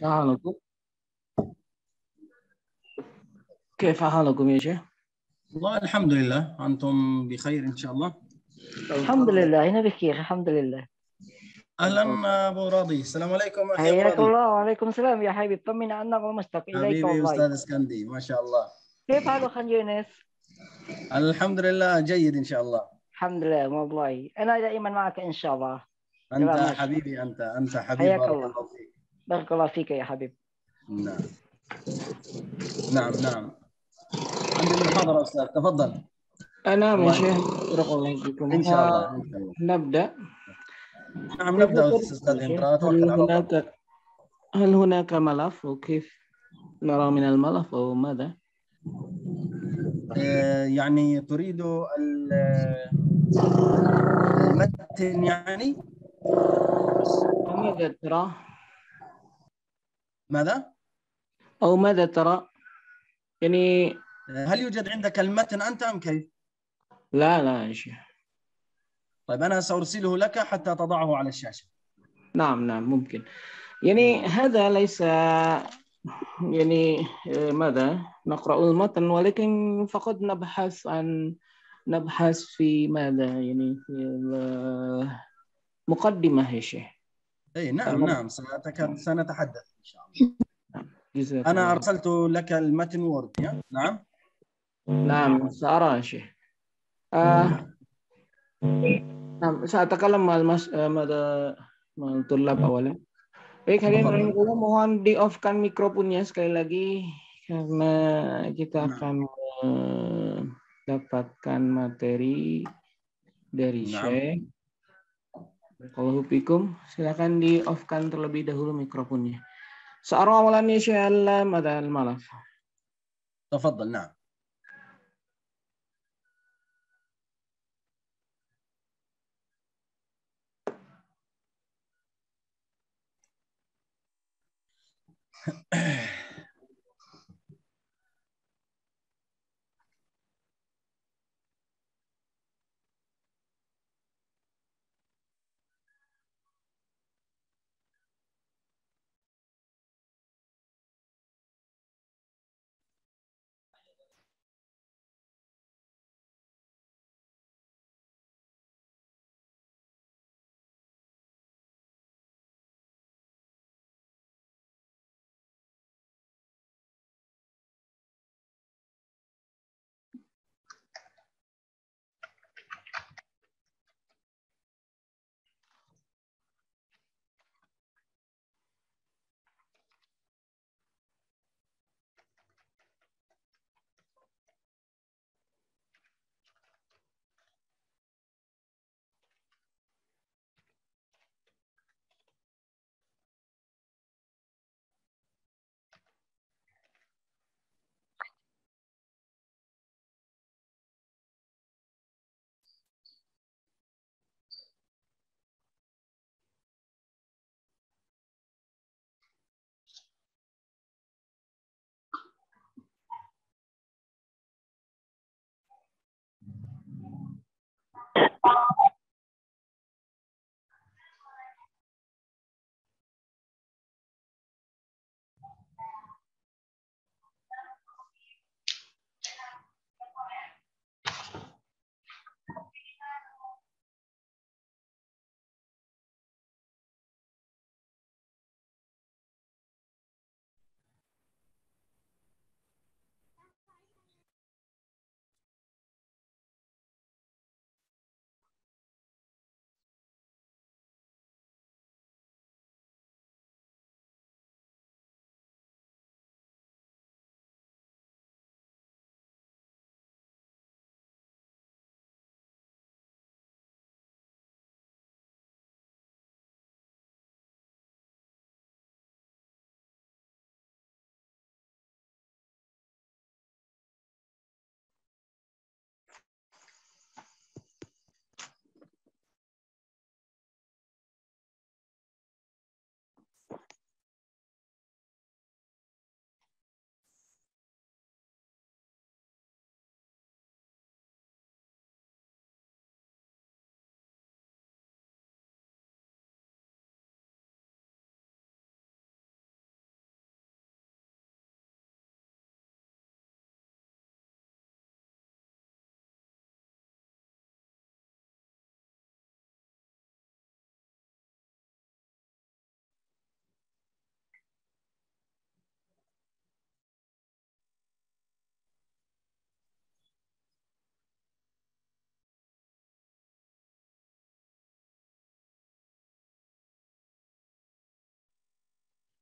حالكم؟ كيف حالكم يا شيخ؟ والله الحمد لله، أنتم بخير إن شاء الله. الحمد لله هنا بخير الحمد لله. أهلا أبو راضي، السلام عليكم أخي أبو حياك راضي. الله وعليكم السلام يا حبيبي، طمنا عنك ومستك إليك حبيبي والله. أستاذ اسكندي، ما شاء الله. كيف حالك خان يونس؟ الحمد لله جيد إن شاء الله. الحمد لله والله أنا دائما معك إن شاء الله. أنت تمام ماشي. حبيبي، أنت حبيب، حياك بارك الله. الله فيك. بارك الله فيك يا حبيبي. نعم نعم. عندي المحاضرة أستاذ، تفضل. نعم يا الله شيخ، يسلمك. بارك الله فيكم. إن شاء الله إن شاء الله. نبدأ. نعم كيف نبدأ ترى أستاذ يا شيخ؟ إقرأ، توكل على الله. هل هناك ملف وكيف نرى من الملف أو ماذا؟ يعني تريد المتن يعني؟ أو ماذا ترى؟ ماذا؟ أو ماذا ترى؟ يعني هل يوجد عندك المتن أنت أم كيف؟ لا يا شيخ. طيب أنا سأرسله لك حتى تضعه على الشاشة. نعم ممكن. يعني هذا ليس يعني ماذا نقرأ المتن، ولكن فقط نبحث في ماذا، يعني في المقدمة يا شيخ. اي نعم سنتحدث ان شاء الله. جزاك انا الله. ارسلت لك المتن وورد نعم. نعم سأرى يا شيخ. نعم سأتكلم مع الطلاب أولا. Baik, hadirin تفضل. rahimakumullah, mohon di-off-kan mikrofonnya sekali lagi karena kita نعم akan mendapatkan materi dari نعم. Syekh. Kalau hukum, silakan di-off-kan terlebih dahulu mikrofonnya. Searah awalan ya Syekh al-malaf. تفضل. نعم.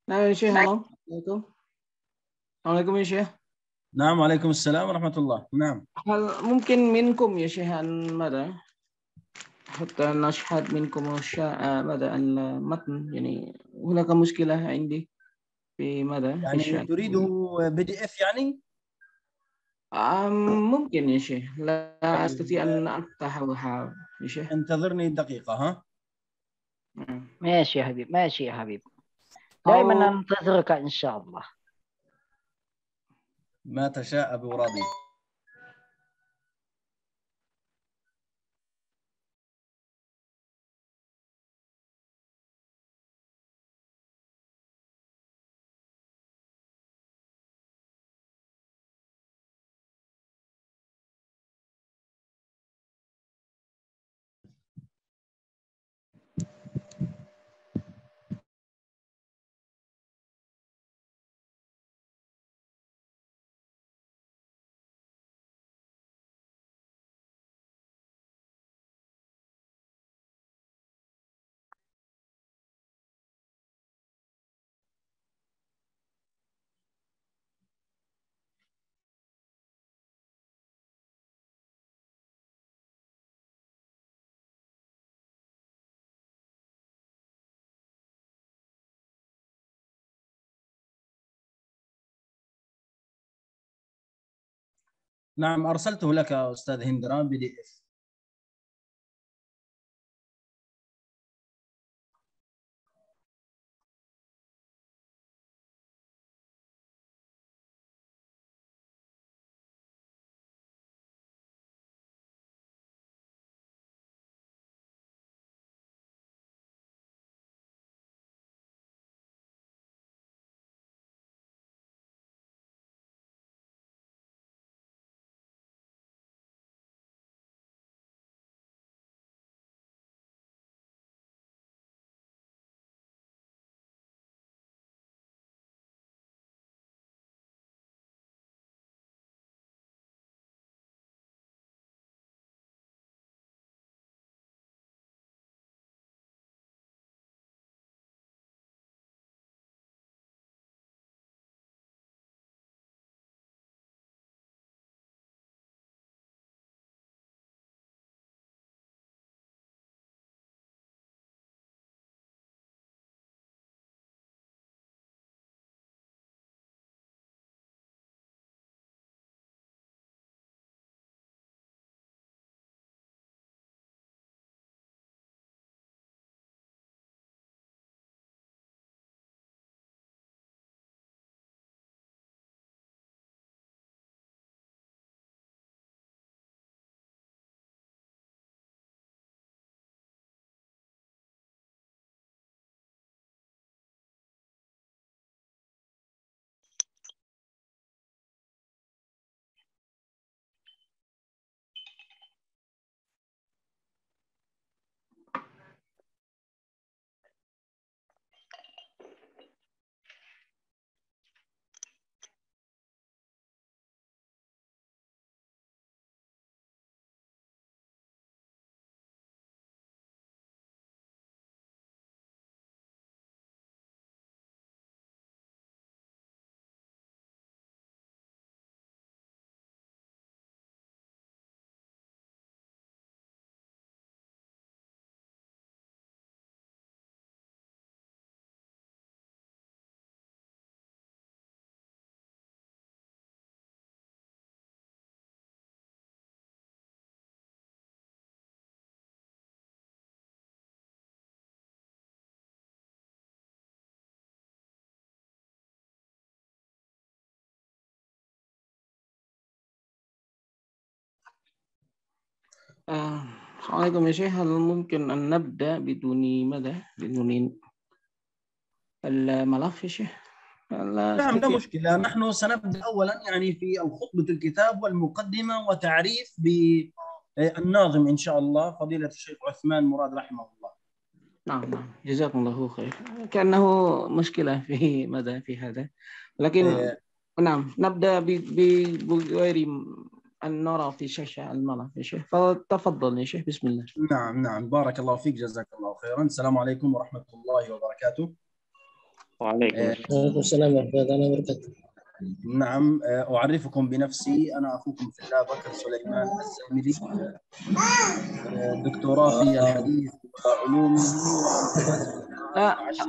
Nah, ya Syekh, halo. Assalamualaikum. Assalamualaikum ya Syekh. نعم وعليكم السلام ورحمة الله. نعم. هل ممكن منكم يا شيخ أن ماذا حتى نشهد منكم ماذا المتن يعني هناك مشكلة عندي في ماذا في يعني الشأن. تريده PDF يعني؟ ممكن يا شيخ لا طيب أستطيع أن أفتحها يا شيخ. انتظرني دقيقة ها. ماشي يا حبيب، ماشي يا حبيب، دائما أو ننتظرك إن شاء الله. ما تشاء أبو راضي. نعم أرسلته لك أستاذ هندران PDF. Assalamualaikum ya Syekh. هل ممكن أن نبدأ بدون ماذا بدون الملف يا شيخ؟ لا نعم لا أستطيع. مشكلة. نحن سنبدأ أولا يعني في الخطبة الكتاب والمقدمة وتعريف بالناظم إن شاء الله فضيلة الشيخ عثمان مراد رحمه الله. نعم نعم جزاكم الله خير. كأنه مشكلة في ماذا في هذا لكن نعم نبدأ بغير أن نرى في شاشة الملف يا شيخ فتفضل يا شيخ بسم الله. نعم نعم بارك الله فيك جزاك الله خيرا. السلام عليكم ورحمة الله وبركاته. وعليكم السلام ورحمة الله وبركاته. نعم، أعرفكم بنفسي. أنا أخوكم في الله بكر سليمان الزاملي، دكتوراه في الحديث وعلومه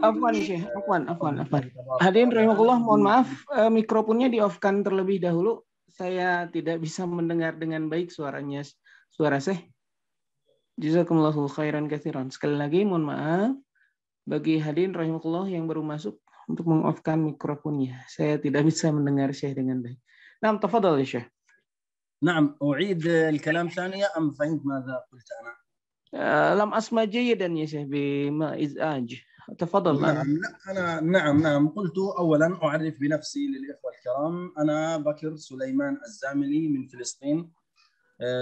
Afwan Syekh, afwan. Hadirin rahimakumullah, mohon maaf, mikrofonnya di-off-kan terlebih dahulu. Saya tidak bisa mendengar dengan baik suara Syekh. Jazakumullahu khairan katsiran. Sekali lagi mohon maaf bagi hadirin rahimakumullah yang baru masuk untuk meng-off-kan mikrofonnya. Saya tidak bisa mendengar Syekh dengan baik. Nah, tafadhal ya Syekh. نعم، أعيد الكلام ثانية أم فهمت ماذا قلت أنا؟ لم أسمع جيدا يا شيخ بما إزعاج. تفضل. نعم قلت أولا أعرف بنفسي للإخوة الكرام. أنا بكر سليمان الزاملي من فلسطين،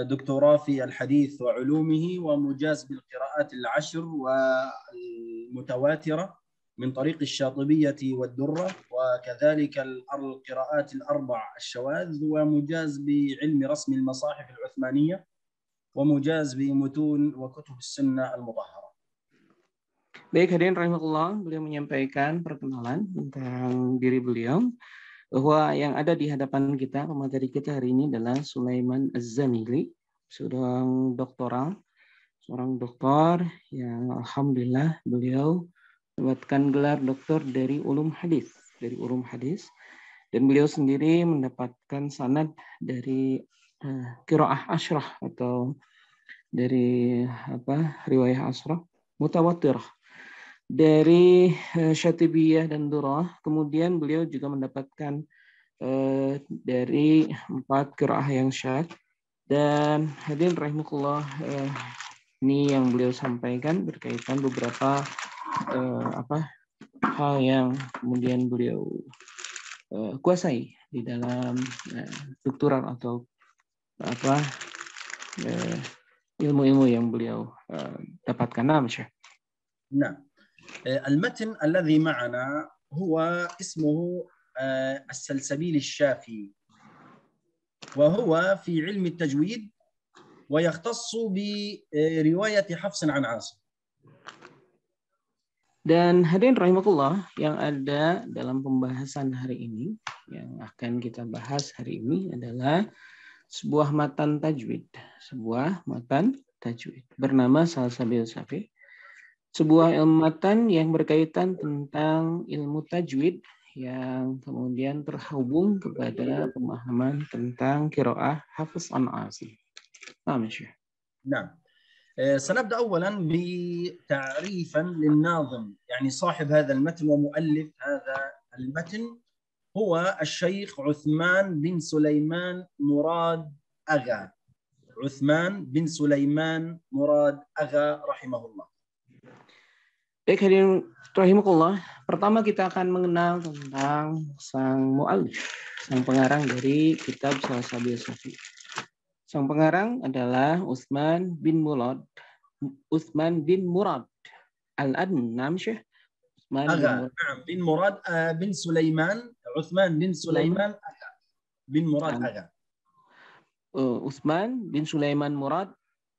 دكتوراه في الحديث وعلومه ومجاز بالقراءات العشر والمتواترة من طريق الشاطبية والدرة، وكذلك القراءات الأربع الشواذ، ومجاز بعلم رسم المصاحف العثمانية، ومجاز بمتون وكتب السنة المطهرة. Baik, hadirin rahimakumullah, beliau menyampaikan perkenalan tentang diri beliau, bahwa yang ada di hadapan kita, pemateri kita hari ini adalah Sulaiman Az-Zamili, seorang doktor yang alhamdulillah beliau mendapatkan gelar doktor dari ulum hadis, dan beliau sendiri mendapatkan sanad dari qiraah asyrah atau dari riwayah asyrah mutawatirah dari Syatibiyah dan Durrah. Kemudian beliau juga mendapatkan dari 4 qiraah yang syadz. Dan hadirin rahimakumullah, ini yang beliau sampaikan berkaitan beberapa hal yang kemudian beliau kuasai di dalam struktural atau ilmu-ilmu yang beliau dapatkan. نعم، المتن الذي معنا هو اسمه السلسبيل الشافي، وهو في علم التجويد ويختص برواية حفص عن عاصم. Dan hadirin rahimakumullah, yang ada dalam pembahasan hari ini, yang akan kita bahas hari ini adalah sebuah matan tajwid bernama Salsabil Syafi. Sebuah ilmu matan yang berkaitan tentang ilmu tajwid yang kemudian terhubung kepada pemahaman tentang qiraah Hafiz an Asim. نعم، سنبدأ أولا بتعريفا للناظم، يعني صاحب هذا المتن ومؤلف هذا المتن هو الشيخ عثمان بن سليمان مراد أغا. رحمه الله. Baik, hadirin rahimakumullah, pertama kita akan mengenal tentang sang mu'allif, sang pengarang dari kitab Salsabil Syafi. Sang pengarang adalah Utsman bin Murad Al-Adnan, Syekh. bin Murad bin Sulaiman, Utsman bin Sulaiman Agha bin Murad Agha. Utsman bin Sulaiman Murad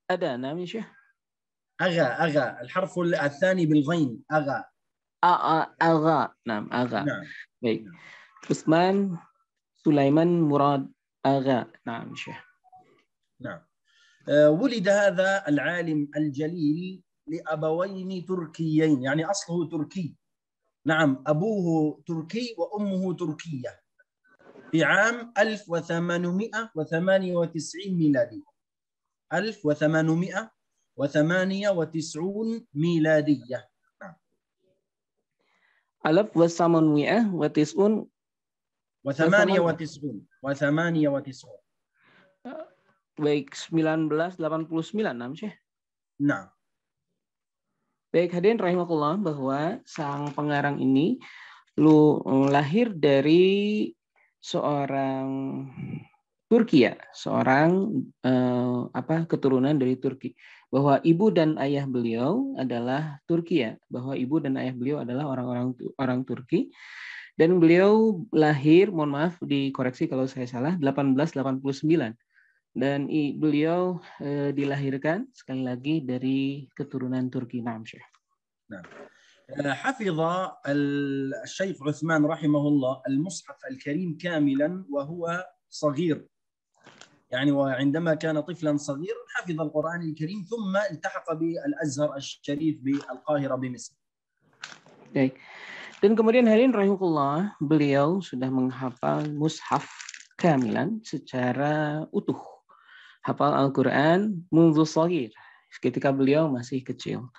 Adnan, Syekh. أغا الحرف الثاني بالغين أغا. نعم. Baik. Utsman Sulaiman Murad Agha. نعم شيخ. نعم. ولد هذا العالم الجليل لأبوين تركيين، يعني أصله تركي. نعم، أبوه تركي وأمه تركية، في عام 1898 ميلادي. 1898 ميلادية. نعم. 1898. Baik, 1989, Syekh. Nah. Baik, hadirin rahimakumullah, bahwa sang pengarang ini lahir dari seorang Turki, seorang keturunan dari Turki. Bahwa ibu dan ayah beliau adalah Turki, orang Turki. Dan beliau lahir, mohon maaf dikoreksi kalau saya salah, 1889. Dan beliau dilahirkan sekali lagi dari keturunan Turki. Nah, حفظ الشيخ عثمان رحمه الله المصحف الكريم كاملا وهو صغير، يعني وعندما كان طفلا صغيرا حفظ القرآن الكريم ثم التحق بالأزهر الشريف بالقاهرة بمصر. Baik. Dan kemudian hadirin rahimahullah, beliau sudah menghafal mushaf kamilan secara utuh. Hafal Al-Quran mundu shagir, ketika beliau masih kecil.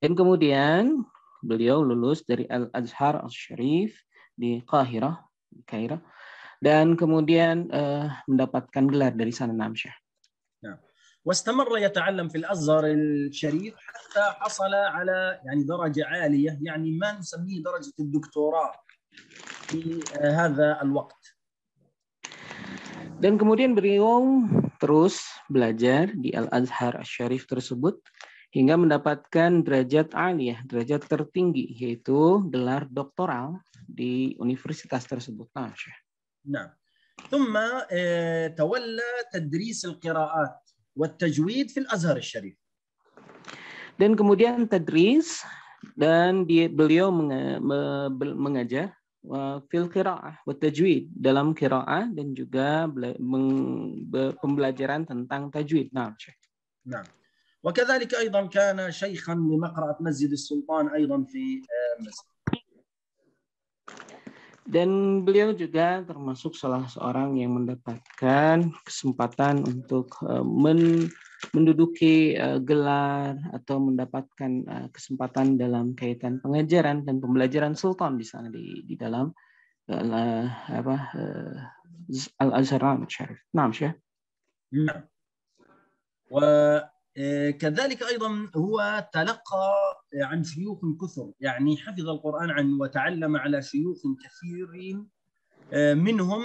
Dan kemudian beliau lulus dari Al-Azhar Al-Sharif di Kairah, dan kemudian mendapatkan gelar dari sana Namsyah. واستمر يتعلم في الأزهر الشريف حتى حصل على يعني درجة عالية، يعني ما نسميه درجة الدكتوراه في هذا الوقت. Dan kemudian beliau terus belajar di Al-Azhar Al-Sharif tersebut hingga mendapatkan derajat aliyah, derajat tertinggi, yaitu gelar doktoral di universitas tersebut. Nah, ثم تولى تدريس القراءات والتجويد في الأزهر الشريف. Dan kemudian tadris, dan beliau mengajar fil qiraah wa tajwid, dalam qiraah dan juga pembelajaran tentang tajwid. Nah, وكذلك أيضا كان شيخا لمقرأة مسجد السلطان أيضا في مصر. Dan beliau juga termasuk salah seorang yang mendapatkan kesempatan untuk menduduki gelar atau mendapatkan kesempatan dalam kaitan pengajaran dan pembelajaran sultan di sana di dalam Al-Azhar Al-Sharif. Naam, Syekh. كذلك أيضا هو تلقى عن شيوخ كثر، يعني حفظ القرآن عنه وتعلم على شيوخ كثيرين، منهم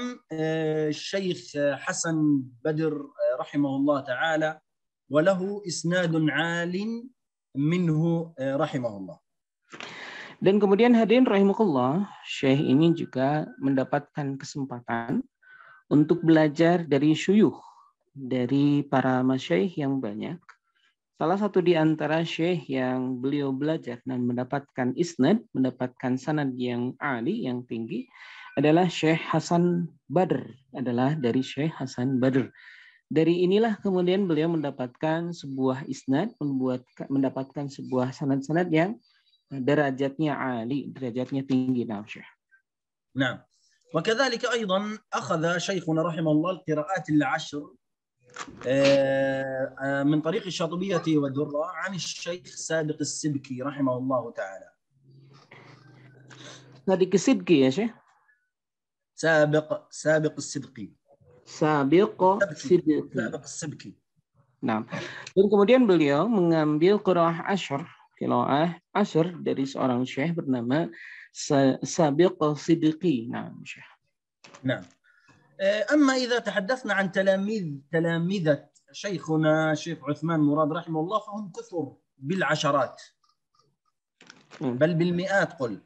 الشيخ حسن بدر رحمه الله تعالى، وله إسناد عال منه رحمه الله. Dan kemudian hadirin rahimakumullah, Syekh ini juga mendapatkan kesempatan untuk belajar dari syuyukh, dari para masyayikh yang banyak. Salah satu di antara syekh yang beliau belajar dan mendapatkan isnad, mendapatkan sanad yang ali, yang tinggi, adalah Syekh Hasan Badr, adalah dari Syekh Hasan Badr. Dari inilah kemudian beliau mendapatkan sebuah isnad, mendapatkan sebuah sanad-sanad yang derajatnya ali, derajatnya tinggi. Nah, Syekh. Nah, وكذلك أيضا أخذ شيخنا رحمه الله القراءات العشر من طريق الشاطبية والدرة عن الشيخ صادق السبكي رحمه الله تعالى. صادق السبكي يا شيخ؟ سابق السبكي. سابق السبكي. Nah, dan kemudian beliau mengambil qiraah asyr dari seorang syekh bernama Sabiq al-Siddiqi. Nah, Syekh. نعم. أما إذا تحدثنا عن تلاميذة شيخنا شيخ عثمان مراد رحمه الله فهم كثر بالعشرات بل بالمئات قل.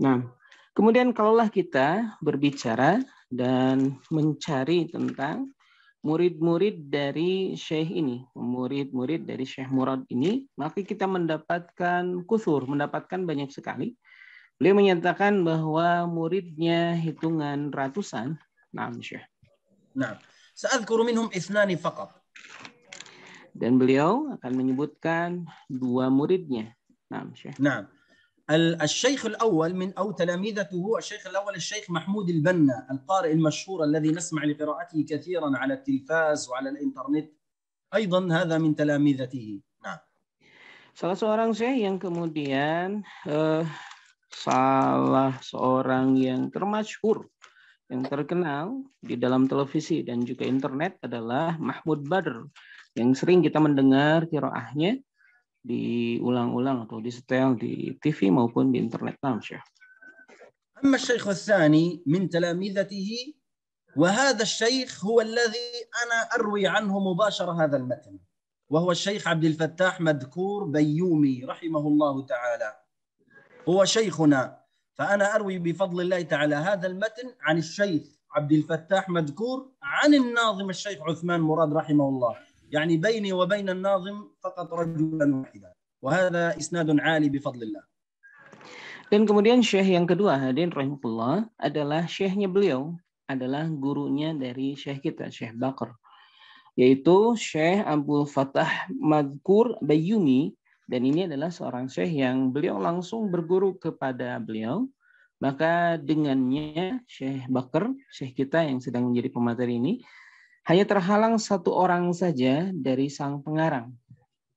Nah, kemudian kalaulah kita berbicara dan mencari tentang murid-murid dari syekh ini, murid-murid dari Syekh Murad ini, maka kita mendapatkan kusur, mendapatkan banyak sekali. Beliau menyatakan bahwa muridnya hitungan ratusan. Naam, Syekh. Naam. Sa'adhkuru minhum ithnani faqat. Dan beliau akan menyebutkan dua muridnya. Naam, Syekh. Naam. الشيخ الأول من أو تلاميذته الشيخ الأول الشيخ محمود البنا القارئ المشهور الذي نسمع لقراءته كثيرا على التلفاز وعلى الإنترنت، أيضا هذا من تلاميذته. نعم. Salah seorang syekh yang kemudian salah seorang yang termasyhur, yang terkenal di dalam televisi dan juga internet adalah Mahmud Badr, yang sering kita mendengar qiraahnya diulang-ulang atau disetel di TV maupun di internet. أما الشيخ الثاني من تلاميذته وهذا الشيخ هو الذي أنا أروي عنه مباشرة هذا المتن، وهو الشيخ عبد الفتاح مذكور بيومي رحمه الله تعالى، هو شيخنا، فأنا أروي بفضل الله تعالى هذا المتن عن الشيخ عبد الفتاح مذكور عن الناظم الشيخ عثمان مراد رحمه الله، يعني بيني وبين الناظم فقط رجلا واحدا، وهذا إسناد عالي بفضل الله. Dan kemudian syekh yang kedua, hadirin rahimahullah, adalah syekhnya beliau, adalah gurunya dari syekh kita, Syekh Bakar, yaitu Syekh Abdul Fattah Madkur Bayyumi. Dan ini adalah seorang syekh yang beliau langsung berguru kepada beliau. Maka dengannya Syekh Bakar, syekh kita yang sedang menjadi pemateri ini, hanya terhalang satu orang saja dari sang pengarang.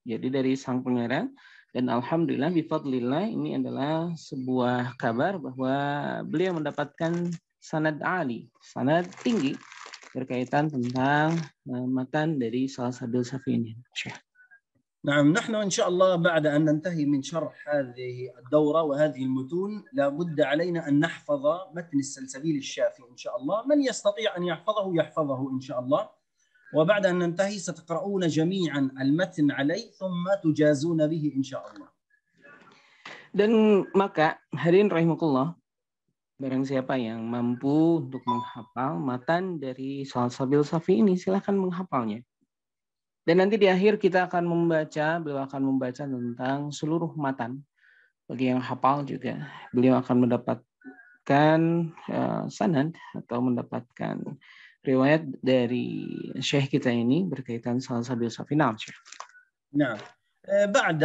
Jadi dari sang pengarang. Dan alhamdulillah bifadlillah ini adalah sebuah kabar bahwa beliau mendapatkan sanad ali, sanad tinggi berkaitan tentang matan dari Salsabil Safi ini. نعم، نحن إن شاء الله بعد أن ننتهي من شرح هذه الدورة وهذه المتون لابد علينا أن نحفظ متن السلسبيل الشافي إن شاء الله. من يستطيع أن يحفظه إن شاء الله. وبعد أن ننتهي ستقرؤون جميعا المتن عليه ثم تجازون به إن شاء الله. Dan maka hadirin rahimakumullah, barang siapa yang mampu untuk menghafal matan dari Salsabil Safi ini, silahkan menghafalnya. Dan nanti di akhir kita akan membaca, beliau akan membaca tentang seluruh matan. Bagi yang hafal juga, beliau akan mendapatkan sanad atau mendapatkan riwayat dari syekh kita ini berkaitan Salsabil Safi. Naam, Syekh. نعم. بعد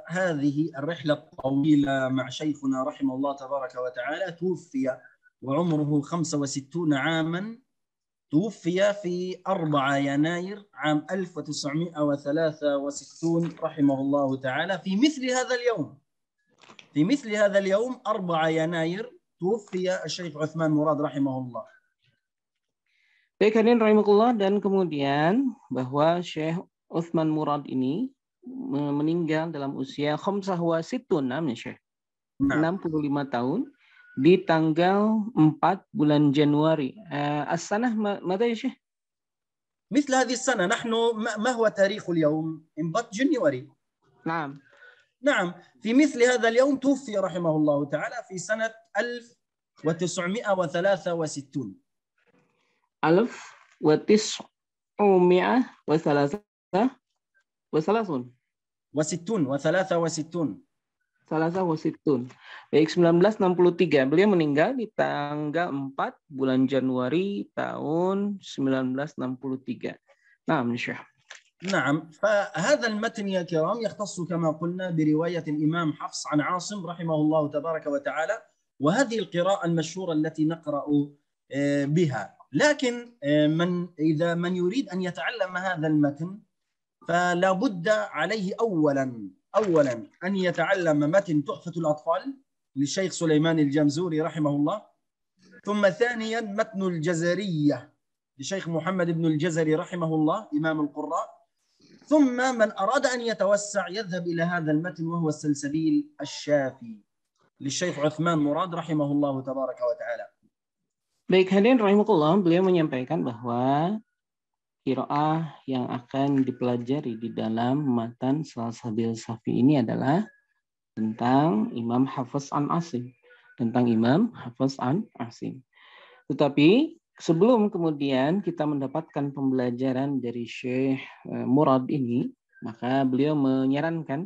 هذه الرحلة الطويلة مع شيخنا رحمه الله تبارك وتعالى توفي وعمره 65 عاما. توفي في 4 يناير عام 1963 رحمه الله تعالى في مثل هذا اليوم. في مثل هذا اليوم 4 يناير توفي الشيخ عثمان مراد رحمه الله. Baik, hadirin rahimakumullah, dan kemudian bahwa Syekh Utsman Murad ini meninggal dalam usia 65 namanya Syekh. 65 tahun di tanggal 4 bulan Januari. As-sanah mata ya Syekh? مثل هذه السنة نحن ما هو تاريخ اليوم؟ انبط جنيوري. نعم. نعم، في مثل هذا اليوم توفي رحمه الله تعالى في سنة 1963. 1963. Baik, 1963. Beliau meninggal di tanggal 4 bulan Januari tahun 1963. Nah, Syekh. نعم، فهذا المتن يا كرام يختص كما قلنا برواية الإمام حفص عن عاصم رحمه الله تبارك وتعالى، وهذه القراءة المشهورة التي نقرأ بها. لكن إذا من يريد أن يتعلم هذا المتن فلا بد عليه أولا أن يتعلم متن تحفة الأطفال للشيخ سليمان الجمزوري رحمه الله، ثم ثانيا متن الجزرية لشيخ محمد بن الجزري رحمه الله إمام القراء، ثم من أراد أن يتوسع يذهب إلى هذا المتن وهو السلسبيل الشافي للشيخ عثمان مراد رحمه الله تبارك وتعالى. Baik, hadirin rahimakumullah, beliau menyampaikan bahwa qiraah yang akan dipelajari di dalam matan Salsabil Safi ini adalah tentang Imam Hafiz an Asim, Tetapi sebelum kemudian kita mendapatkan pembelajaran dari Syekh Murad ini, maka beliau menyarankan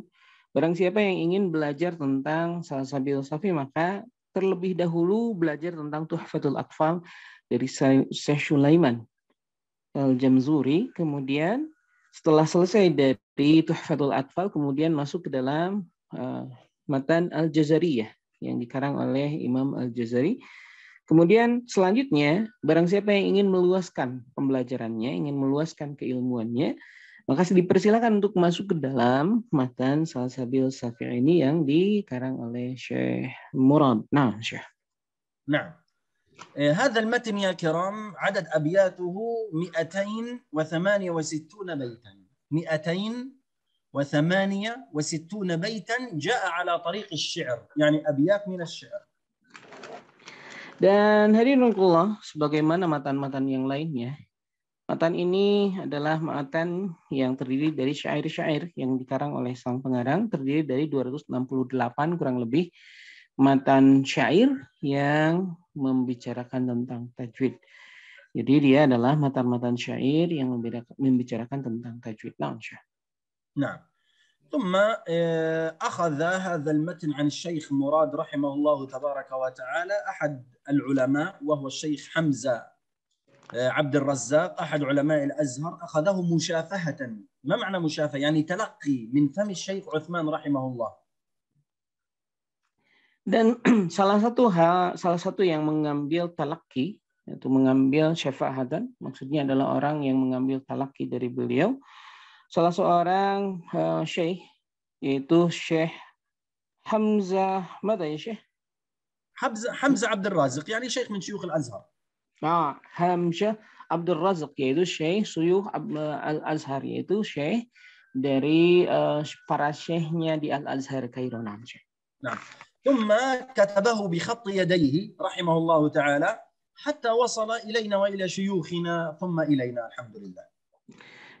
barang siapa yang ingin belajar tentang Salsabil Safi, maka terlebih dahulu belajar tentang Tuhfatul Atfal dari Syekh Sulaiman Al-Jamzuri. Kemudian setelah selesai dari Tuhfatul Atfal, kemudian masuk ke dalam matan Al-Jazariyah yang dikarang oleh Imam Al-Jazari. Kemudian selanjutnya, barang siapa yang ingin meluaskan pembelajarannya, ingin meluaskan keilmuannya, maka dipersilakan untuk masuk ke dalam matan Salsabil Safi ini yang dikarang oleh Syekh Murad. Nah, Syekh. نعم. هذا المتن يا كرام عدد أبياته 268 بيتا. 268 بيتا جاء على طريق الشعر، يعني أبيات من الشعر. Dan hadirin Allah, sebagaimana matan-matan yang lainnya, matan ini adalah matan yang terdiri dari syair-syair yang dikarang oleh sang pengarang, terdiri dari 268 kurang lebih matan syair yang membicarakan tentang tajwid. Jadi dia adalah matan-matan syair yang membicarakan tentang tajwid. نعم. ثم أخذ هذا المتن عن الشيخ مراد رحمه الله تبارك وتعالى أحد العلماء، وهو الشيخ حمزة عبد الرزاق أحد علماء الأزهر، أخذه مشافهة. ما معنى مشافهة؟ يعني تلقي من فم الشيخ عثمان رحمه الله. Dan salah satu yang mengambil talaki, yaitu mengambil syafa'atan, maksudnya adalah orang yang mengambil talaki dari beliau, salah seorang syekh, yaitu Syekh Hamzah, mada ya Syekh? حمزة عبد الرازق، يعني شيخ من شيوخ الأزهر. Hamzah Abdul Razak, yaitu Syekh Suyuh Al-Azhar, yaitu Syekh dari para syekhnya di Al-Azhar Kairo. Nah. ثم كتبه بخط يديه رحمه الله تعالى حتى وصل إلينا وإلى شيوخنا ثم إلينا الحمد لله.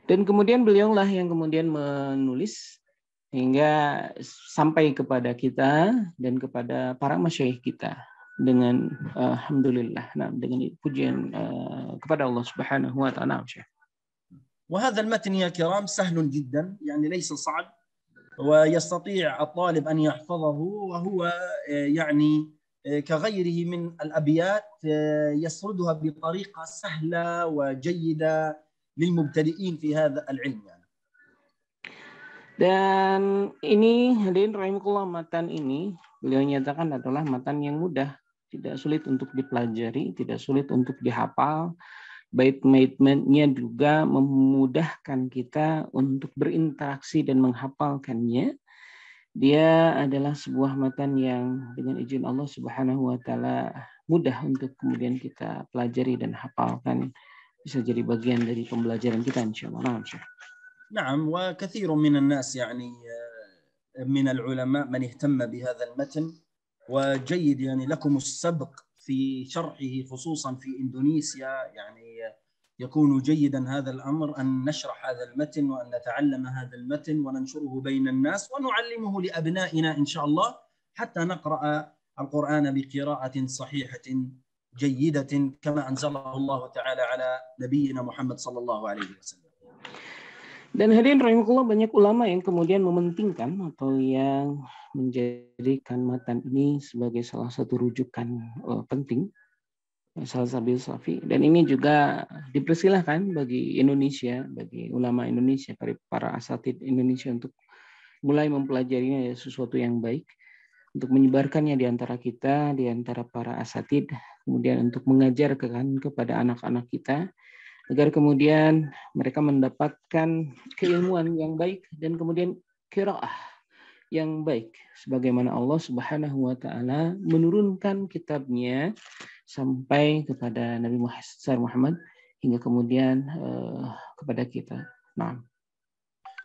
Dan kemudian beliaulah yang kemudian menulis hingga sampai kepada kita dan kepada para masyayikh kita dengan alhamdulillah, dengan pujian kepada Allah Subhanahu wa taala. وهذا المتن يا كرام سهل جدا، يعني ليس صعب، ويستطيع الطالب أن يحفظه، وهو يعني كغيره من الأبيات يسردها بطريقة سهلة وجيدة للمبتدئين في هذا العلم يعني. Dan ini hadirin rahimakumullah, matan ini beliau nyatakan adalah matan yang mudah, tidak sulit untuk dipelajari, tidak sulit untuk dihafal. Bait-baitnya juga memudahkan kita untuk berinteraksi dan menghafalkannya. Dia adalah sebuah matan yang dengan izin Allah Subhanahu wa taala mudah untuk kemudian kita pelajari dan hafalkan, bisa jadi bagian dari pembelajaran kita insyaallah. نعم، وكثير من الناس يعني من العلماء من اهتم بهذا المتن، وجيد يعني لكم السبق في شرحه خصوصا في إندونيسيا، يعني يكون جيدا هذا الأمر أن نشرح هذا المتن وأن نتعلم هذا المتن وننشره بين الناس ونعلمه لأبنائنا إن شاء الله حتى نقرأ القرآن بقراءة صحيحة جيدة كما أنزله الله تعالى على نبينا محمد صلى الله عليه وسلم. Dan hadirin rahimakumullah, banyak ulama yang kemudian mementingkan atau yang menjadikan matan ini sebagai salah satu rujukan penting, Salsabil Safi. Dan ini juga dipersilahkan bagi Indonesia, bagi ulama Indonesia, para asatid Indonesia untuk mulai mempelajarinya, ya sesuatu yang baik, untuk menyebarkannya di antara kita, di antara para asatid, kemudian untuk mengajarkan kepada anak-anak kita, agar kemudian mereka mendapatkan keilmuan yang baik dan kemudian qiraah yang baik, sebagaimana Allah Subhanahu wa taala menurunkan kitabnya sampai kepada Nabi Muhammad hingga kemudian kepada kita.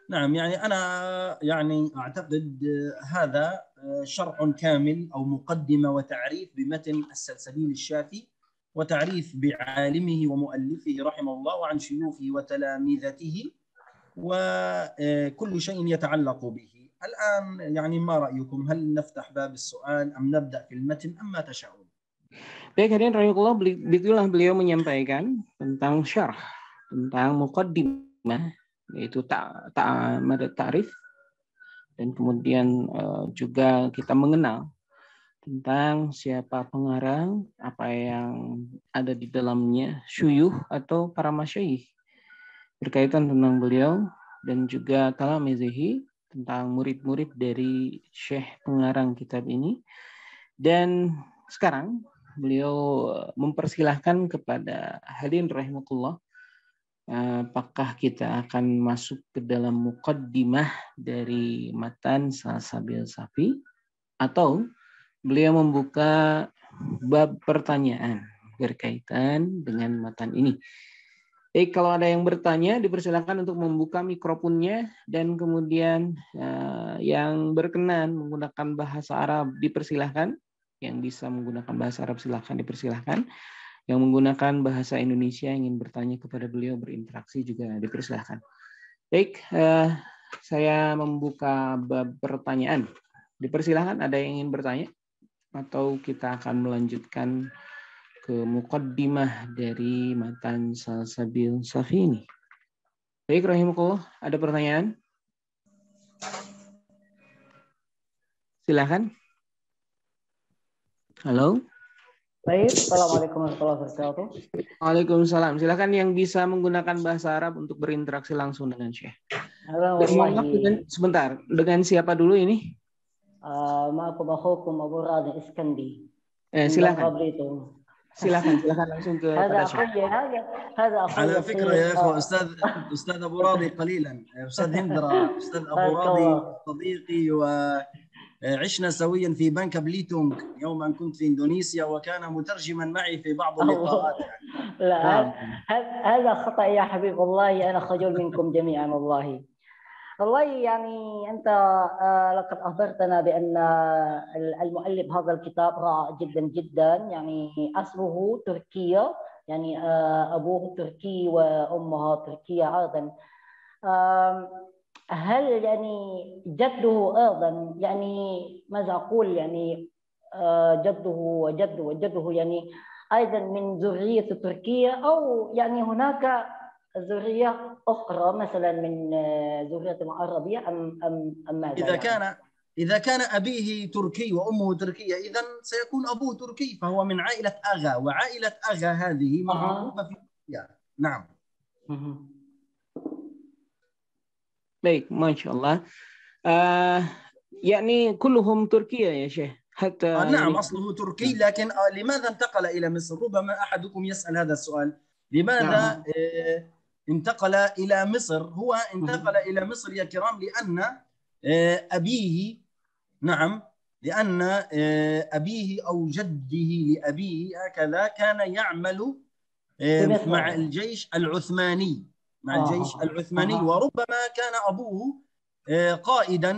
نعم، يعني أنا يعني أعتقد هذا شرح كامل أو مقدمة وتعريف بمتن السلسبيل الشافي، وتعريف بعالمه ومؤلفه رحمه الله وعن شيوخه وتلامذته وكل شيء يتعلق به. الآن يعني ما رأيكم؟ هل نفتح باب السؤال أم نبدأ في المتن أم ما تشاءون؟ Baik, hadirin rahimakumullah, begitulah beliau menyampaikan tentang syarah, tentang muqaddimah, yaitu ta'rif, dan kemudian juga kita mengenal tentang siapa pengarang, apa yang ada di dalamnya, syuyuh atau para masyayikh, berkaitan tentang beliau, dan juga talamizihi, tentang murid-murid dari syekh pengarang kitab ini. Dan sekarang beliau mempersilahkan kepada hadirin rahimakumullah, apakah kita akan masuk ke dalam muqaddimah dari matan Salsabil Safi, atau beliau membuka bab pertanyaan berkaitan dengan matan ini. Baik, kalau ada yang bertanya, dipersilakan untuk membuka mikrofonnya, dan kemudian yang berkenan menggunakan bahasa Arab dipersilahkan. Yang bisa menggunakan bahasa Arab silahkan dipersilahkan. Yang menggunakan bahasa Indonesia ingin bertanya kepada beliau, berinteraksi juga dipersilahkan. Baik, saya membuka bab pertanyaan. Dipersilahkan, ada yang ingin bertanya? Atau kita akan melanjutkan ke muqaddimah dari matan Salsabil Safi ini. Baik, rahimakumullah, ada pertanyaan? Silakan. Halo. Baik, Assalamualaikum warahmatullahi wabarakatuh. Waalaikumsalam. Silakan yang bisa menggunakan bahasa Arab untuk berinteraksi langsung dengan Syekh. Halo, Mohon maaf, wallahi. sebentar. Dengan siapa dulu ini? Ma'akum akhukum Abu Radhi Iskandi. Silakan. Itu. Silakan langsung kepada Syekh. هذا أخوي على فكرة يا الصغير. إخوة أستاذ أبو راضي قليلا أستاذ هندرا أستاذ أبو راضي صديقي وعشنا سويا في بنك بليتونغ يوم أن كنت في إندونيسيا وكان مترجما معي في بعض اللقاءات يعني. لا هذا خطأ يا حبيب الله، أنا خجل منكم جميعا والله. والله يعني أنت لقد أخبرتنا بأن المؤلف هذا الكتاب رائع جدا جدا، يعني أصله تركيا، يعني أبوه تركي وأمها تركية أيضا. هل يعني جده أيضا، يعني ماذا أقول، يعني جده وجده يعني أيضا من ذرية تركيا، أو يعني هناك ذرية أخرى مثلا من ذرية عربية أم ماذا؟ إذا كان أبيه تركي وأمه تركية إذا سيكون أبوه تركي، فهو من عائلة أغا، وعائلة أغا هذه معروفة في تركيا. نعم. Baik, Masya Allah. يعني كلهم تركيا يا شيخ حتى نعم أصله تركي، لكن لماذا انتقل إلى مصر؟ ربما أحدكم يسأل هذا السؤال، لماذا انتقل إلى مصر؟ هو انتقل إلى مصر يا كرام لأن أبيه، نعم، لأن أبيه أو جده لأبيه هكذا كان يعمل مع الجيش العثماني، وربما كان أبوه قائدا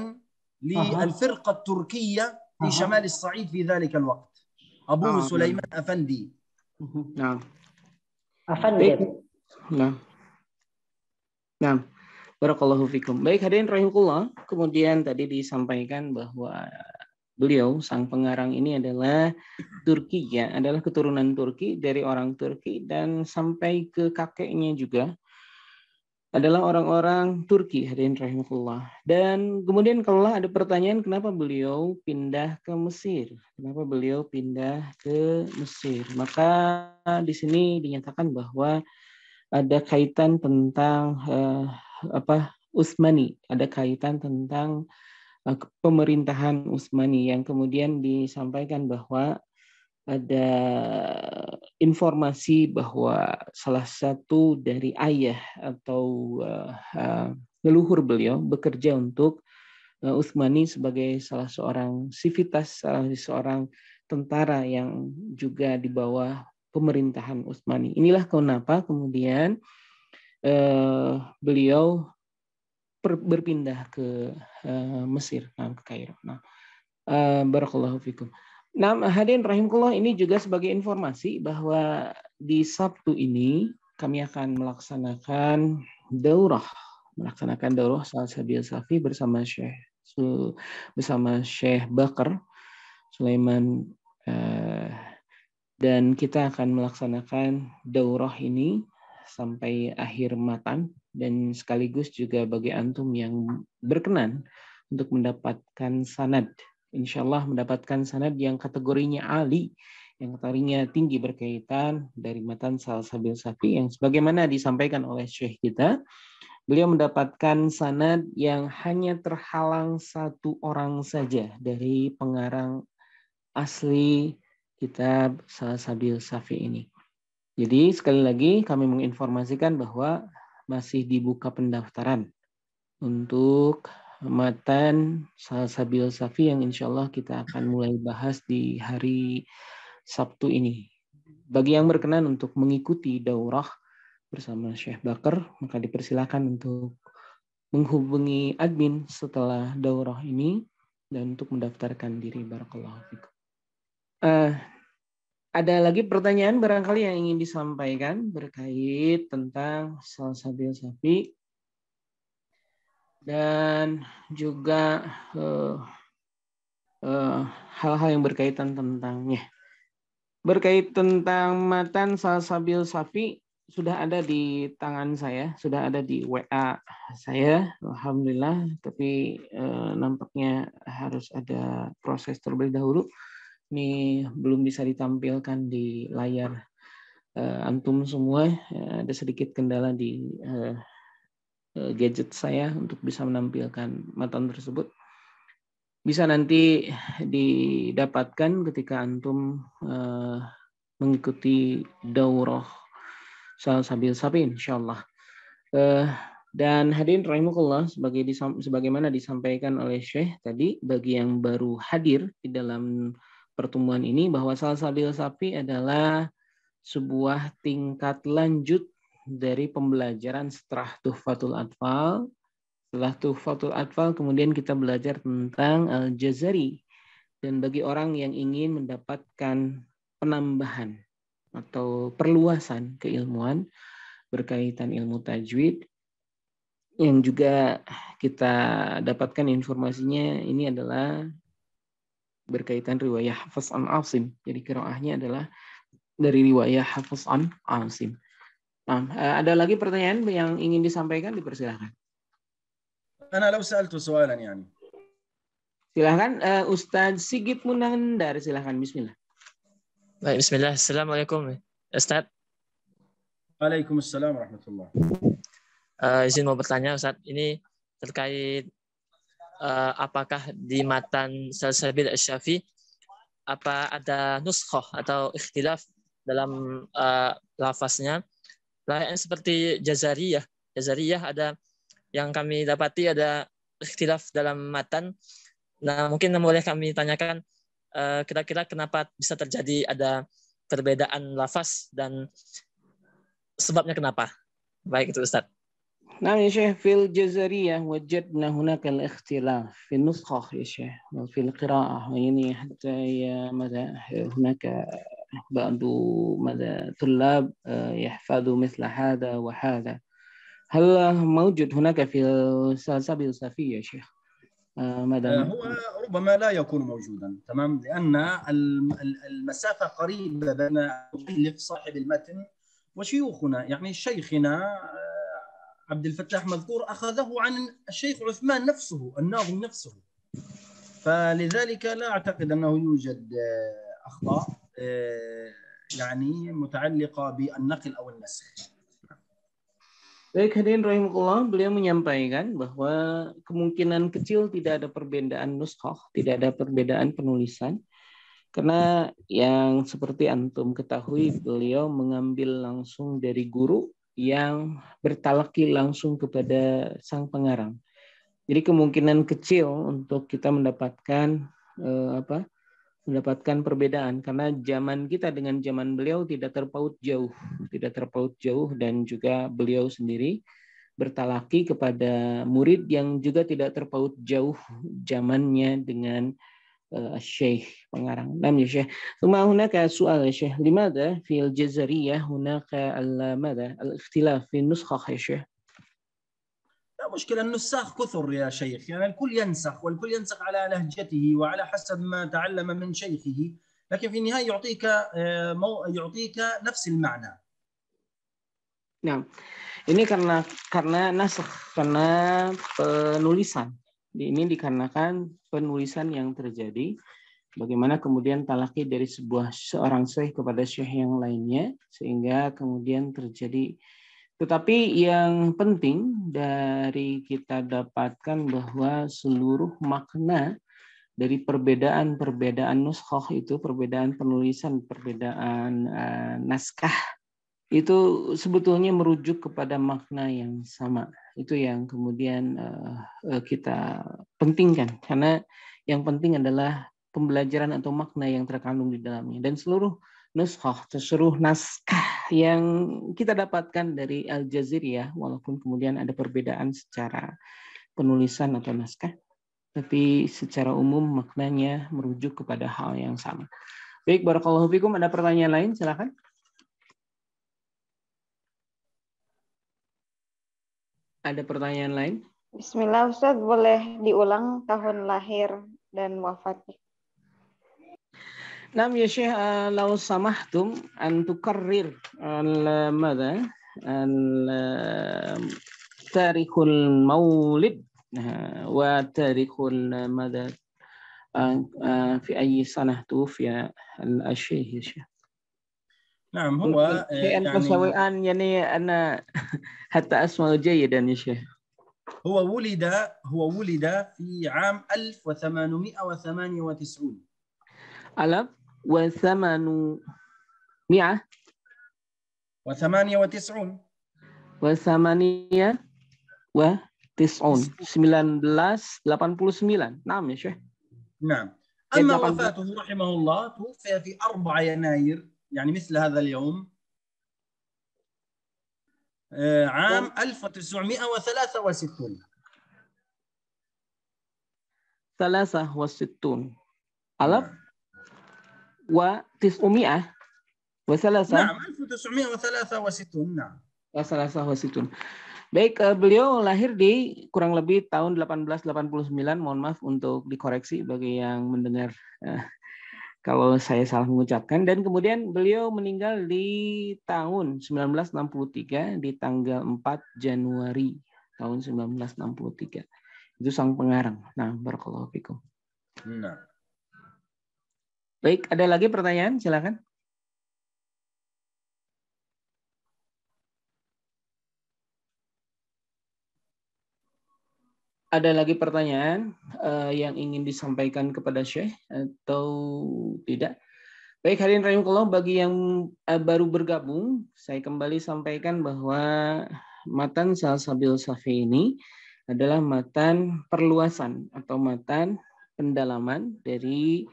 للفرقة التركية في شمال الصعيد في ذلك الوقت. أبوه سليمان أفندي. نعم. أفندي. Nah, barakallahu fikum. Baik, hadirin rahimakumullah. Kemudian tadi disampaikan bahwa beliau sang pengarang ini adalah Turki, ya, adalah keturunan Turki dari orang Turki, dan sampai ke kakeknya juga adalah orang-orang Turki, hadirin rahimakumullah. Dan kemudian kalau ada pertanyaan kenapa beliau pindah ke Mesir? Kenapa beliau pindah ke Mesir? Maka di sini dinyatakan bahwa ada kaitan tentang Utsmani, ada kaitan tentang pemerintahan Utsmani yang kemudian disampaikan bahwa ada informasi bahwa salah satu dari ayah atau leluhur beliau bekerja untuk Utsmani sebagai salah seorang sivitas, salah seorang tentara yang juga di bawah pemerintahan Utsmani. Inilah kenapa kemudian beliau berpindah ke Mesir, ke Kairo. Barakallahu fikum. Nah, hadirin rahimakumullah, ini juga sebagai informasi bahwa di Sabtu ini kami akan melaksanakan daurah Salsabil Safi bersama Syekh Bakar Sulaiman, dan kita akan melaksanakan daurah ini sampai akhir matan, dan sekaligus juga bagi antum yang berkenan untuk mendapatkan sanad, insya Allah mendapatkan sanad yang kategorinya ali, yang kategorinya tinggi berkaitan dari matan Salsabil Safi, yang sebagaimana disampaikan oleh Syekh kita, beliau mendapatkan sanad yang hanya terhalang satu orang saja dari pengarang asli kitab Salsabil Safi ini. Jadi sekali lagi kami menginformasikan bahwa masih dibuka pendaftaran untuk matan Salsabil Safi yang insya Allah kita akan mulai bahas di hari Sabtu ini. Bagi yang berkenan untuk mengikuti daurah bersama Syekh Bakar, maka dipersilakan untuk menghubungi admin setelah daurah ini dan untuk mendaftarkan diri. Barakallahu fikum. Ada lagi pertanyaan barangkali yang ingin disampaikan berkait tentang Salsabil Safi dan juga hal-hal yang berkaitan tentangnya. Berkait tentang matan Salsabil Safi, sudah ada di tangan saya, sudah ada di WA saya, alhamdulillah. Tapi nampaknya harus ada proses terlebih dahulu. Ini belum bisa ditampilkan di layar antum semua. Ada sedikit kendala di gadget saya untuk bisa menampilkan matan tersebut. Bisa nanti didapatkan ketika antum mengikuti daurah Salsabil Sabi insyaallah. Dan hadirin rahimakumullah, sebagaimana disampaikan oleh Syekh tadi, bagi yang baru hadir di dalam pertemuan ini, bahwa Salsabil Sabi adalah sebuah tingkat lanjut dari pembelajaran setelah Tuhfatul Atfal. Setelah Tuhfatul Atfal kemudian kita belajar tentang Al-Jazari. Dan bagi orang yang ingin mendapatkan penambahan atau perluasan keilmuan berkaitan ilmu tajwid, yang juga kita dapatkan informasinya ini adalah berkaitan riwayah Hafiz an Asim. Jadi qiraahnya adalah dari riwayah Hafiz an Asim. Ada lagi pertanyaan yang ingin disampaikan, dipersilahkan. أنا لو سألت سؤالا يعني. Silahkan Ustadz Sigit Munandar, silahkan. Bismillah. Baik, bismillah. Assalamualaikum, Ustaz. Waalaikumsalam warahmatullah. Izin mau bertanya, Ustaz. Ini terkait apakah di matan Salsabil Asy-Syafi apa ada nuskhah atau ikhtilaf dalam lafaznya? Lain seperti Jazariyah. Jazariyah ada yang kami dapati ada ikhtilaf dalam matan. Nah, mungkin boleh kami tanyakan kira-kira kenapa bisa terjadi ada perbedaan lafaz dan sebabnya kenapa? Baik itu Ustaz. نعم يا شيخ في الجزرية وجدنا هناك الاختلاف في النسخة يا شيخ وفي القراءة يعني حتى ماذا هناك بعض ماذا طلاب يحفظوا مثل هذا وهذا. هل موجود هناك في السلسبيل الصافي يا شيخ؟ هو ربما لا يكون موجودا، تمام، لأن المسافة قريبة بين المؤلف صاحب المتن وشيوخنا. يعني شيخنا عبد الفتاح مذكور أخذه عن الشيخ عثمان نفسه الناظم نفسه، فلذلك لا أعتقد أنه يوجد أخطاء يعني متعلقة بالنقل أو النسخ. Baik, hadirin rahimakumullah, beliau menyampaikan bahwa kemungkinan kecil tidak ada perbedaan nuskhah, tidak ada perbedaan penulisan. Karena yang seperti antum ketahui, beliau mengambil langsung dari guru yang bertalaki langsung kepada sang pengarang. Jadi kemungkinan kecil untuk kita mendapatkan mendapatkan perbedaan, karena zaman kita dengan zaman beliau tidak terpaut jauh, dan juga beliau sendiri bertalaki kepada murid yang juga tidak terpaut jauh zamannya dengan الشيخ pengarang. نعم يا شيخ. ثم هناك سؤال يا شيخ، لماذا في الجزرية هناك ماذا الاختلاف في النسخة يا شيخ؟ لا مشكلة، النساخ كثر يا شيخ، يعني الكل ينسخ والكل ينسخ على لهجته وعلى حسب ما تعلم من شيخه، لكن في النهاية يعطيك نفس المعنى. Nah, ini karena nasakh, karena penulisan. Ini dikarenakan penulisan yang terjadi, bagaimana kemudian talaki dari seorang syekh kepada syekh yang lainnya, sehingga kemudian terjadi. Tetapi yang penting dari kita dapatkan bahwa seluruh makna dari perbedaan nuskhah itu, perbedaan penulisan, perbedaan naskah, itu sebetulnya merujuk kepada makna yang sama. Itu yang kemudian kita pentingkan, karena yang penting adalah pembelajaran atau makna yang terkandung di dalamnya. Dan seluruh nuskhah, seluruh naskah yang kita dapatkan dari Al-Jaziriyah, walaupun kemudian ada perbedaan secara penulisan atau naskah, tapi secara umum maknanya merujuk kepada hal yang sama. Baik, barakallahu fikum. Ada pertanyaan lain? Silakan. Ada pertanyaan lain? Bismillah, Ustaz, boleh diulang tahun lahir dan wafatnya? Nam ya Syekh, lau samahtum an tukarrir mada tarikhul maulid wa tarikhul madad في أي سنة توفي الشيخ. نعم هو يعني أنا حتى أسمع جيدا يا شيخ. هو ولد في عام 1898. 1898 1989. نعم يا شيخ. نعم. أما وفاته رحمه الله توفي في 4 يناير يعني مثل هذا اليوم عام 1963. 63 ألف و900 وثلاثة. نعم 1963. نعم. 63. Baik, beliau lahir di kurang lebih tahun 1889. Mohon maaf untuk dikoreksi bagi yang mendengar kalau saya salah mengucapkan. Dan kemudian beliau meninggal di tahun 1963 di tanggal 4 Januari tahun 1963. Itu sang pengarang. Nah, barakallahu fikum. Nah. Baik, ada lagi pertanyaan? Silakan. Ada lagi pertanyaan yang ingin disampaikan kepada Syekh atau tidak? Baik, hadirin rahimakumullah, bagi yang baru bergabung, saya kembali sampaikan bahwa matan Salsabil Safi ini adalah matan perluasan atau matan pendalaman dari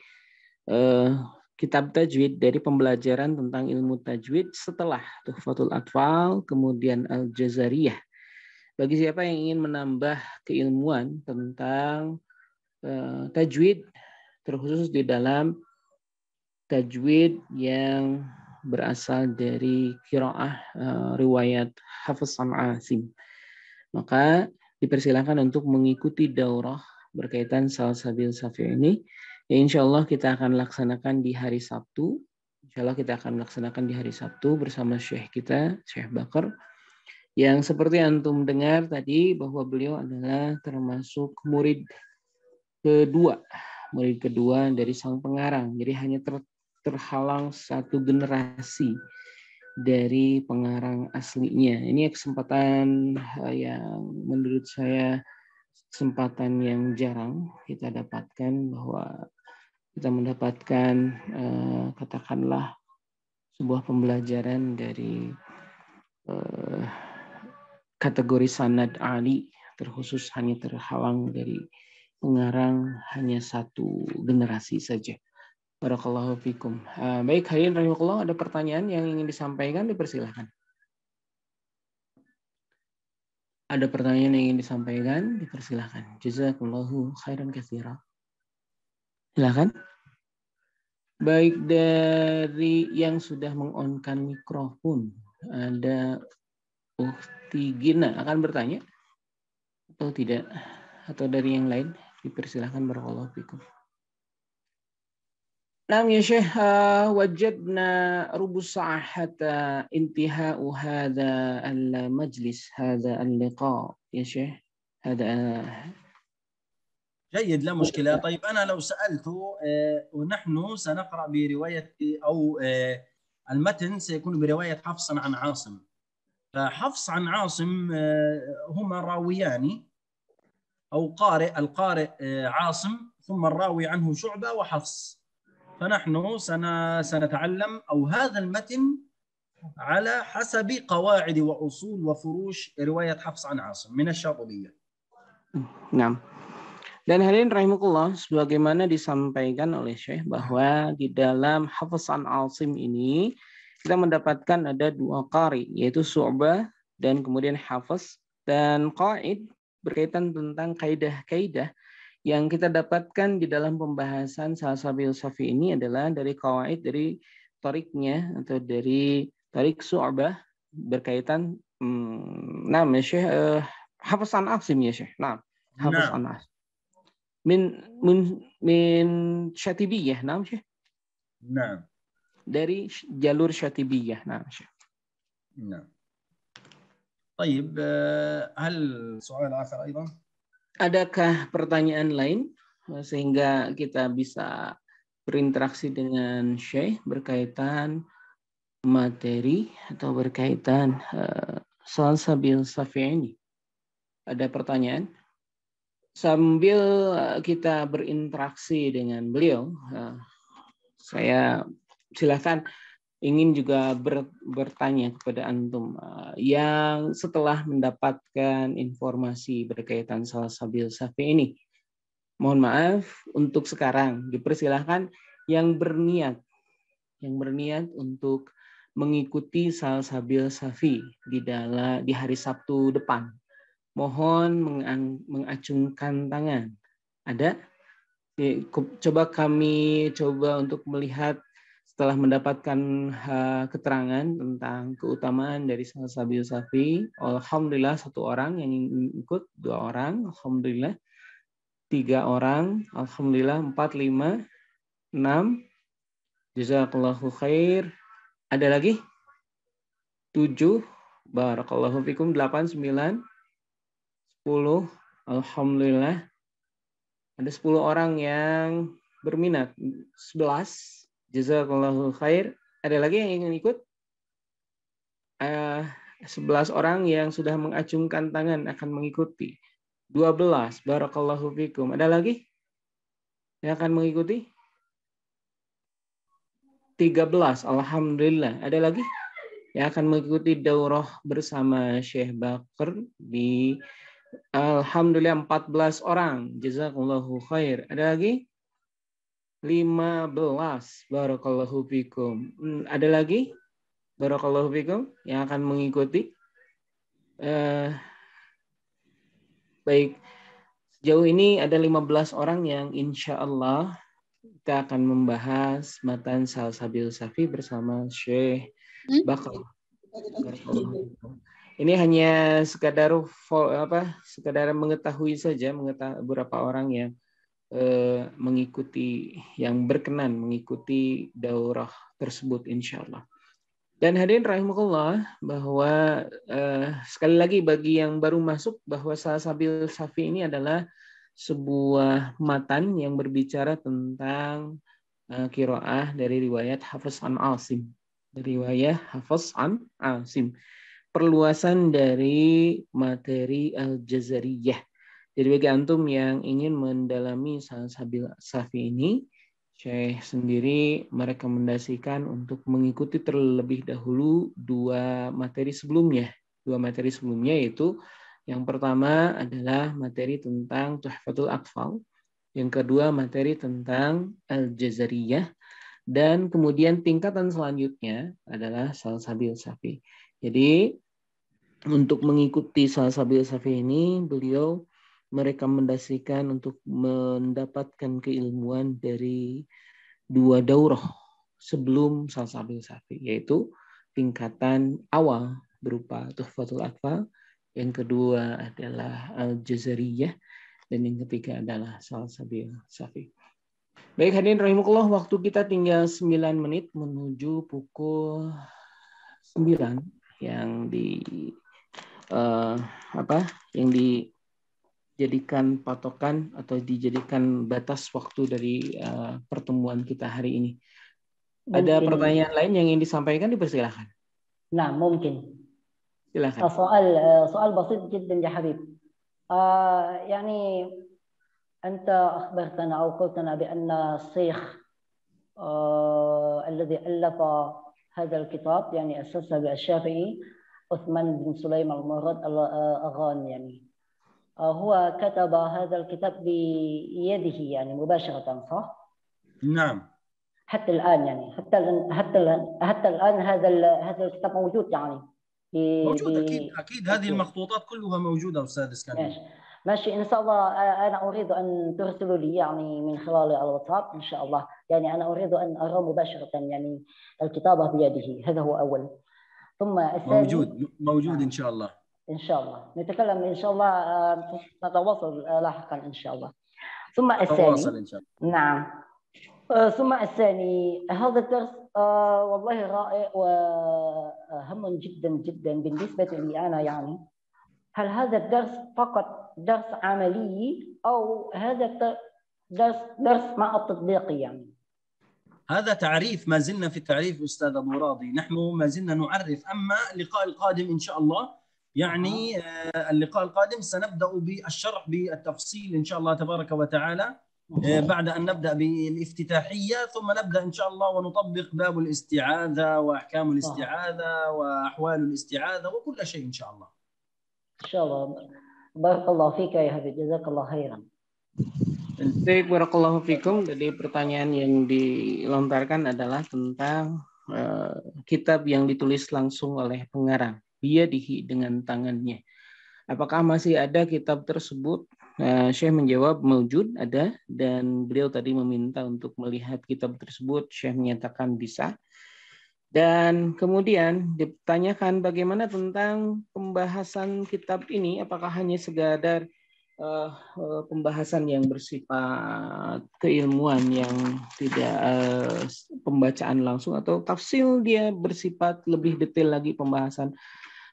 kitab tajwid, dari pembelajaran tentang ilmu tajwid setelah Tuhfatul Atfal, kemudian Al-Jazariyah. Bagi siapa yang ingin menambah keilmuan tentang tajwid, terkhusus di dalam tajwid yang berasal dari qiraah riwayat Hafiz an Asim, maka dipersilakan untuk mengikuti daurah berkaitan Salsabil Safi ini. Ya, insya Allah kita akan laksanakan di hari Sabtu. Insya Allah kita akan laksanakan di hari Sabtu bersama Syekh kita, Syekh Bakar. Yang seperti antum dengar tadi bahwa beliau adalah termasuk murid kedua dari sang pengarang. Jadi hanya terhalang satu generasi dari pengarang aslinya. Ini kesempatan yang menurut saya kesempatan yang jarang kita dapatkan, bahwa kita mendapatkan katakanlah sebuah pembelajaran dari kategori sanad ali, terkhusus hanya terhalang dari pengarang hanya satu generasi saja. Barakallahu fikum. Baik, hadirin rahimakumullah, ada pertanyaan yang ingin disampaikan, dipersilahkan. Ada pertanyaan yang ingin disampaikan, dipersilahkan. Jazakumullahu khairan katsira. Silakan. Baik, dari yang sudah mengon-kan mikrofon, ada Ukti Gina akan bertanya atau tidak, atau dari yang lain dipersilahkan. Barakallahu fikum. Naam ya Syekh, wajadna rubus sa'ahata intihau hadha al-majlis, hadha al-liqa ya Syekh. هذا جيد، لا مشكلة. طيب أنا لو سألت ونحن سنقرأ برواية أو المتن سيكون برواية حفص عن عاصم. فحفص عن عاصم هما راويان أو القارئ عاصم، ثم الراوي عنه شعبة وحفص. فنحن سنتعلم أو هذا المتن على حسب قواعد وأصول وفروش رواية حفص عن عاصم من الشاطبية. نعم. Dan hadirin rahimakumullah, sebagaimana disampaikan oleh Syekh bahwa di dalam Hafiz an Asim ini kita mendapatkan ada dua qari, yaitu Syu'bah dan kemudian Hafiz. Dan qaid berkaitan tentang kaidah-kaidah yang kita dapatkan di dalam pembahasan Salsabil Safi ini adalah dari qawaid, dari tariknya atau dari tarik Syu'bah berkaitan nama Syekh Hafiz an Asim ya Syekh. Nah, Hafiz an Asim. min Syatibiyah, nah Syekh. Nah. Dari jalur Syatibiyah, nah Syekh. Nah. طيب هل سؤال آخر أيضا؟ Adakah pertanyaan lain sehingga kita bisa berinteraksi dengan Syekh berkaitan materi atau berkaitan Salsabil Safi ini? Ada pertanyaan? Sambil kita berinteraksi dengan beliau, saya silakan ingin juga bertanya kepada antum yang setelah mendapatkan informasi berkaitan Salsabil Safi ini. Mohon maaf untuk sekarang dipersilahkan yang berniat untuk mengikuti Salsabil Safi di hari Sabtu depan. Mohon mengacungkan tangan. Ada? Kami coba untuk melihat setelah mendapatkan keterangan tentang keutamaan dari Salsabil Safi. Alhamdulillah 1 orang yang ikut, 2 orang, alhamdulillah 3 orang, alhamdulillah 4, 5, 6. Jazakallahu khair. Ada lagi? 7. Barakallahu fikum. 8, 9, 10. Alhamdulillah. Ada 10 orang yang berminat. 11. Jazakallahu khair. Ada lagi yang ingin ikut? 11 orang yang sudah mengacungkan tangan akan mengikuti. 12. Barakallahu fikum. Ada lagi yang akan mengikuti? 13. Alhamdulillah. Ada lagi yang akan mengikuti daurah bersama Syekh Bakr di alhamdulillah 14 orang. Jazakallahu khair. Ada lagi? 15. Barakallahu fikum. Ada lagi? Barakallahu fikum yang akan mengikuti. Baik. Sejauh ini ada 15 orang yang insya Allah kita akan membahas matan Salsabil Safi bersama Syekh Bakr. Ini hanya sekadar mengetahui saja, beberapa orang yang yang berkenan mengikuti daurah tersebut insya Allah. Dan hadirin rahimakumullah, bahwa sekali lagi bagi yang baru masuk, bahwa Salsabil Safi ini adalah sebuah matan yang berbicara tentang qiraah dari riwayat Hafiz an Asim. Riwayat Hafiz an Asim. Perluasan dari materi Al-Jazariyah. Jadi bagi antum yang ingin mendalami Salsabil Safi ini, Syekh sendiri merekomendasikan untuk mengikuti terlebih dahulu 2 materi sebelumnya. 2 materi sebelumnya yaitu yang pertama adalah materi tentang Tuhfatul Atfal, yang kedua materi tentang Al-Jazariyah, dan kemudian tingkatan selanjutnya adalah Salsabil Safi. Jadi untuk mengikuti Salsabil Safi ini, beliau merekomendasikan untuk mendapatkan keilmuan dari 2 daurah sebelum Salsabil Safi, yaitu tingkatan awal berupa Tuhfatul Atfal, yang kedua adalah Al-Jazariyah, dan yang ketiga adalah Salsabil Safi. Baik hadirin rahimakumullah, waktu kita tinggal 9 menit menuju pukul 9 yang dijadikan patokan atau dijadikan batas waktu dari pertemuan kita hari ini. Ada pertanyaan lain yang ingin disampaikan, dipersilakan. Nah, mungkin. Silakan. soal basit جدا يا حبيب. يعني أنت أخبرتنا أو قلتنا بأن الشيخ الذي ألف هذا الكتاب يعني أسسه الشافعي عثمان بن سليمان المراد الأغان، يعني هو كتب هذا الكتاب بيده يعني مباشرة، صح؟ نعم. حتى الآن يعني حتى الآن هذا الكتاب موجود يعني. موجود أكيد هذه المخطوطات كلها موجودة أستاذ إسكندر. ماشي إن شاء الله. أنا أريد أن ترسلوا لي يعني من خلال الواتساب إن شاء الله، يعني أنا أريد أن أرى مباشرة يعني الكتابة بيده. هذا هو أول. ثم الثاني موجود إن شاء الله. إن شاء الله نتكلم إن شاء الله، نتواصل لاحقا إن شاء الله. ثم الثاني نتواصل إن شاء الله. نعم. ثم الثاني هذا الدرس والله رائع وهم جدا جدا بالنسبة لي أنا يعني. هل هذا الدرس فقط درس عملي أو هذا درس مع التطبيق يعني؟ هذا تعريف، ما زلنا في التعريف أستاذ أبو راضي، نحن ما زلنا نعرف. أما اللقاء القادم إن شاء الله يعني اللقاء القادم سنبدأ بالشرح بالتفصيل إن شاء الله تبارك وتعالى، بعد أن نبدأ بالافتتاحية ثم نبدأ إن شاء الله ونطبق باب الاستعاذة وأحكام الاستعاذة وأحوال الاستعاذة وكل شيء إن شاء الله. إن شاء الله. بارك الله فيك يا حبيبي، جزاك الله خيرا. Baik, barakallahu fikum. Jadi pertanyaan yang dilontarkan adalah tentang kitab yang ditulis langsung oleh pengarang, biyadihi, dengan tangannya. Apakah masih ada kitab tersebut? Syekh menjawab maujud, ada, dan beliau tadi meminta untuk melihat kitab tersebut. Syekh menyatakan bisa. Dan kemudian ditanyakan bagaimana tentang pembahasan kitab ini, apakah hanya sekadar pembahasan yang bersifat keilmuan yang tidak pembacaan langsung, atau tafsir dia bersifat lebih detail lagi pembahasan.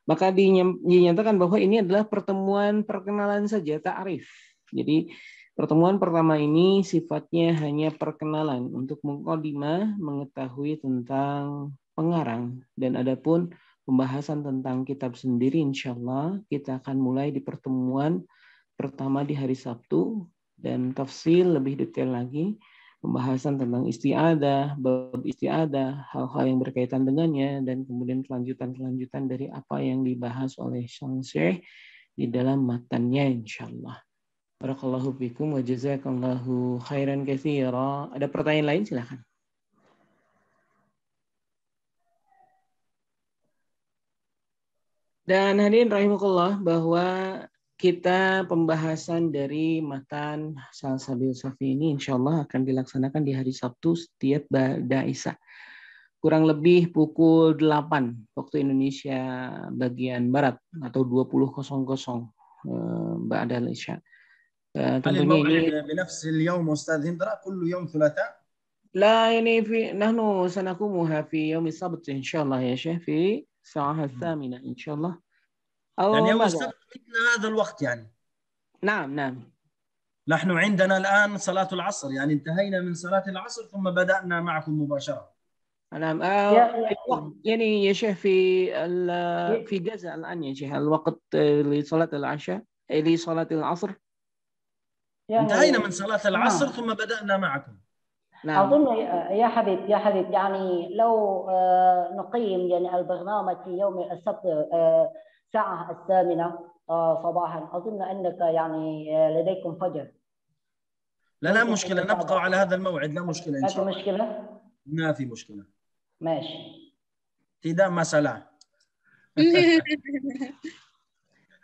Maka dinyatakan bahwa ini adalah pertemuan perkenalan saja, ta'arif. Jadi pertemuan pertama ini sifatnya hanya perkenalan untuk muqaddimah, mengetahui tentang pengarang, dan adapun pembahasan tentang kitab sendiri insyaallah kita akan mulai di pertemuan pertama di hari Sabtu, dan tafsir lebih detail lagi, pembahasan tentang isti'adah, bab isti'adah, hal-hal yang berkaitan dengannya, dan kemudian kelanjutan dari apa yang dibahas oleh sang Syekh di dalam matannya insyaallah. Barakallahu fikum wa jazakallahu khairan katsira. Ada pertanyaan lain silakan. Dan hadirin rahimakumullah, bahwa kita pembahasan dari matan Salsabil Safi ini insya Allah akan dilaksanakan di hari Sabtu setiap ba'da Isya. Kurang lebih pukul 8 waktu Indonesia bagian Barat atau 20.00 ba'da Isya. Tentunya ini بنفس اليوم أستاذ هندرة كل يوم ثلاثاء؟ لا يعني نحن سنقومها في يوم السبت إن شاء الله يا شيخ في الساعة 8 إن شاء الله. يعني يوم السبت مثل هذا الوقت يعني. نعم. نحن عندنا الآن صلاة العصر، يعني انتهينا من صلاة العصر ثم بدأنا معكم مباشرة. نعم. يعني يا شيخ في جزء الآن يا شيخ الوقت لصلاة العشاء لصلاة العصر. انتهينا من صلاة العصر ثم بدأنا معكم. نعم. أظن يا حبيب يعني لو نقيم يعني البرنامج في يوم السبت الساعة 8 صباحا، أظن أنك يعني لديكم فجر. لا مشكلة، نبقى على هذا الموعد، لا مشكلة إن شاء الله. مشكلة؟ ما في مشكلة. ماشي. tidak masalah.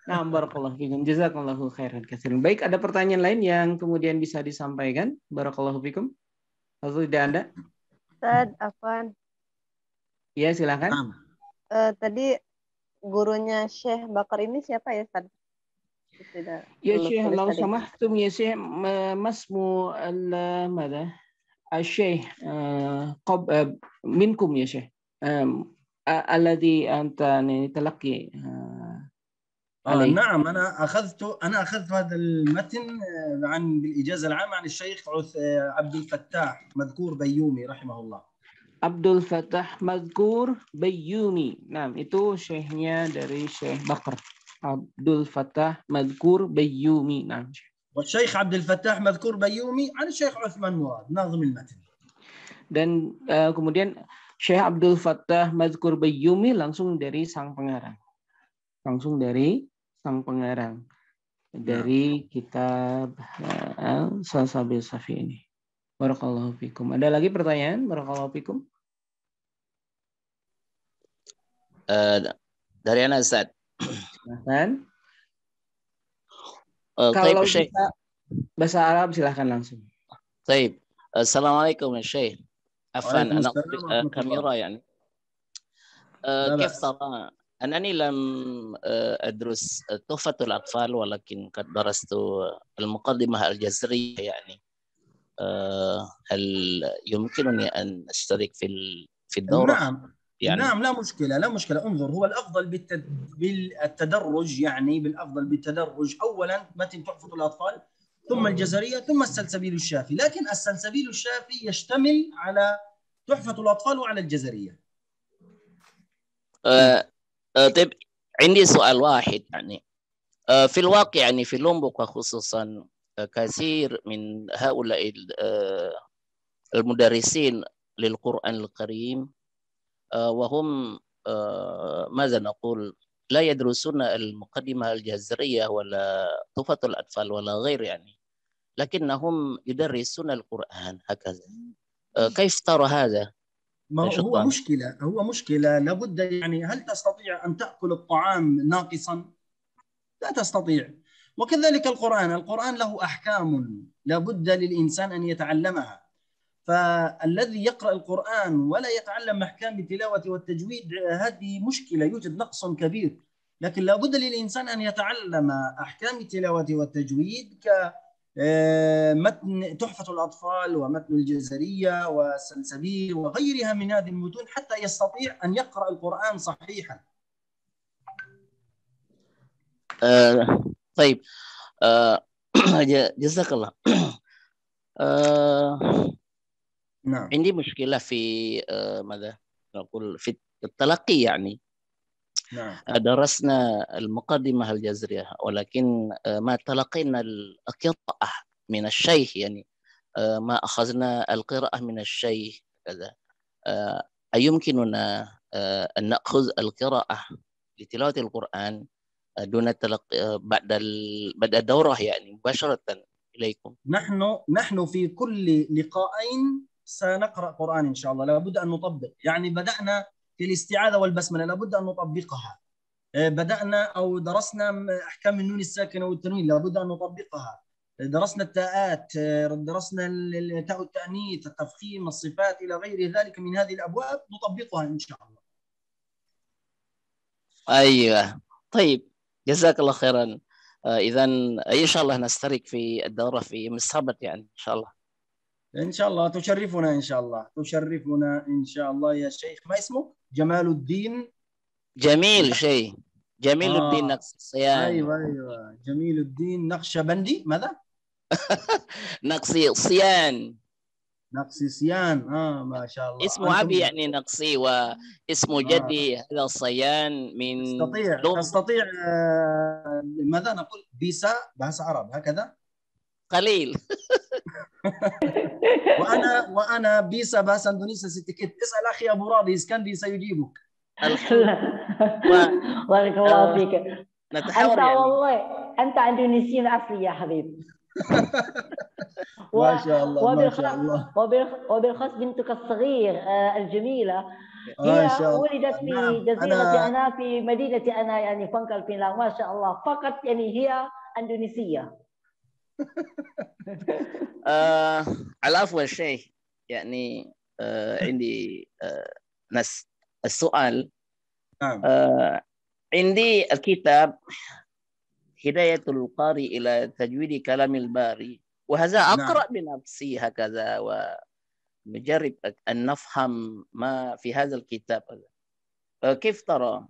Nah, barakallahu fikum. Jazakallahu khairan katsiran. Baik, ada pertanyaan lain yang kemudian bisa disampaikan? Barakallahu fikum. Atau tidak ada? Ustaz, Afwan. Ya, silakan. Tadi gurunya Syekh Bakar ini siapa ya, Ustaz? Ya Syekh, Allah samahtum ya Syekh, masmu al-mada? Syekh minkum ya Syekh. Alladhi anta talaqi. نعم، أنا أخذت هذا المتن بالإجازة العامة عن الشيخ عبد الفتاح مذكور بيومي رحمه الله. Abdul Fattah Madhkur Bayyumi. Nah, itu syekhnya dari Syekh Bakar. Abdul Fattah Madhkur Bayyumi. Nah. والشيخ عبد الفتاح مذكور بيومي عن الشيخ عثمان مراد ناظم المتن. Dan kemudian Syekh Abdul Fattah Madhkur Bayyumi langsung dari sang pengarang. Dari kitab Salsabil Safi ini. Barakallahu fikum. Ada lagi pertanyaan? Barakallahu fikum. Dari anak Ustaz. Silahkan. Kalau bisa bahasa Arab silahkan langsung. طيب. Assalamualaikum ya Syekh. عفوا أنا كاميرا يعني. كيف ترى؟ أنني لم أدرس تحفة الأطفال ولكن قد درست المقدمة الجزرية يعني. هل يمكنني أن أشترك في الدورة يعني نعم لا مشكلة انظر، هو الأفضل بالتدرج، يعني بالأفضل بالتدرج أولا متن تحفة الأطفال ثم الجزرية ثم السلسبيل الشافي، لكن السلسبيل الشافي يشتمل على تحفة الأطفال وعلى الجزرية. طيب عندي سؤال واحد، يعني في الواقع يعني في لومبوك وخصوصا كثير من هؤلاء المدرسين للقرآن الكريم وهم ماذا نقول لا يدرسون المقدمة الجزرية ولا تحفة الأطفال ولا غير، يعني لكنهم يدرسون القرآن هكذا. كيف ترى هذا؟ ما هو مشكلة لابد، يعني هل تستطيع أن تأكل الطعام ناقصا؟ لا تستطيع. وكذلك القرآن له أحكام لابد للإنسان أن يتعلمها، فالذي يقرأ القرآن ولا يتعلم أحكام التلاوة والتجويد هذه مشكلة، يوجد نقص كبير. لكن لابد للإنسان أن يتعلم أحكام التلاوة والتجويد كمتن تحفة الأطفال ومتن الجزرية والسلسبيل وغيرها من هذه المتون حتى يستطيع أن يقرأ القرآن صحيحا. طيب جزاك الله. نعم. عندي مشكلة في ماذا نقول في التلقي، يعني نعم. درسنا المقدمة الجزرية ولكن ما تلقينا القراءة من الشيخ، يعني ما أخذنا القراءة من الشيخ كذا. أيمكننا أن نأخذ القراءة لتلاوة القرآن دون تلقي بعد الدورة يعني مباشرة إليكم؟ نحن في كل لقاءين سنقرأ قرآن إن شاء الله، لابد أن نطبق. يعني بدأنا في الاستعاذة والبسملة لابد أن نطبقها، بدأنا أو درسنا أحكام النون الساكنة والتنوين لابد أن نطبقها، درسنا التاءات، درسنا تاء التأنيث، التفخيم، الصفات إلى غير ذلك من هذه الأبواب نطبقها إن شاء الله. أيوة طيب جزاك الله خيرا. إذا إن شاء الله نشترك في الدورة في مستقبل، يعني إن شاء الله. إن شاء الله تشرفنا، إن شاء الله تشرفنا إن شاء الله يا شيخ. ما اسمك؟ جمال الدين. جميل الدين نقصيان. أيوة جميل الدين نقشبندي. ماذا؟ نقصيان. ما شاء الله. اسم أبي يعني نقصي واسم جدي هذا صيان من تستطيع ماذا نقول بيسا bahasa عرب هكذا قليل. وانا بيسا bahasa Indonesia sedikit. اسال اخي ابو راضي اسكندي سيجيبك. بارك الله فيك. نتحاور انت يعني. والله انت اندونيسي اصلي يا حبيبي. ما شاء الله ما شاء الله. وبالخاص بنتك الصغير الجميلة هي ولدت في جزيرة أنا في مدينة أنا يعني فانكل بينلاند. ما شاء الله فقط يعني هي أندونيسية. العفو يا شيخ، يعني عندي السؤال. عندي الكتاب هداية القارئ إلى تجويد كلام الباري، وهذا أقرأ بنفسي هكذا ونجرب أن نفهم ما في هذا الكتاب. كيف ترى؟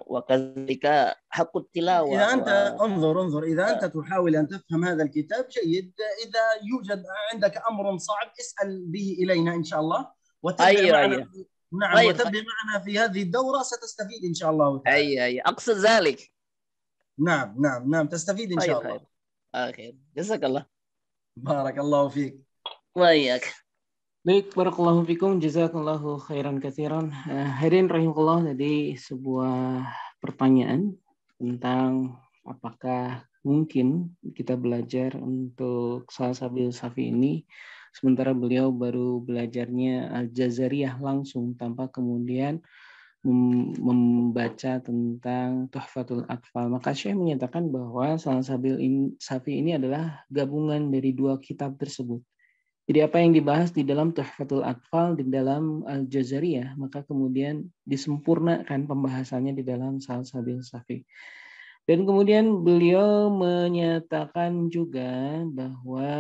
وكذلك حق التلاوة. إذا أنت انظر إذا أنت تحاول أن تفهم هذا الكتاب جيد. إذا يوجد عندك أمر صعب اسأل به إلينا إن شاء الله وتابع معنا. نعم طيب. وتابع معنا في هذه الدورة ستستفيد إن شاء الله تعالى. أي أقصد ذلك. نعم تستفيد إن شاء الله. خير جزاك الله. بارك الله فيك. وإياك. Baik, barakallahu fikum, jazakallahu khairan katsiran. Hadirin rahimakumullah, tadi sebuah pertanyaan tentang apakah mungkin kita belajar untuk Salsabil Safi ini sementara beliau baru belajarnya Al-Jazariyah langsung tanpa kemudian membaca tentang Tuhfatul Atfal. Maka Syekh menyatakan bahwa Salsabil Safi ini adalah gabungan dari dua kitab tersebut. Jadi apa yang dibahas di dalam Tuhfatul Atfal, di dalam Al-Jazariyah, maka kemudian disempurnakan pembahasannya di dalam Salsabil Safi. Dan kemudian beliau menyatakan juga bahwa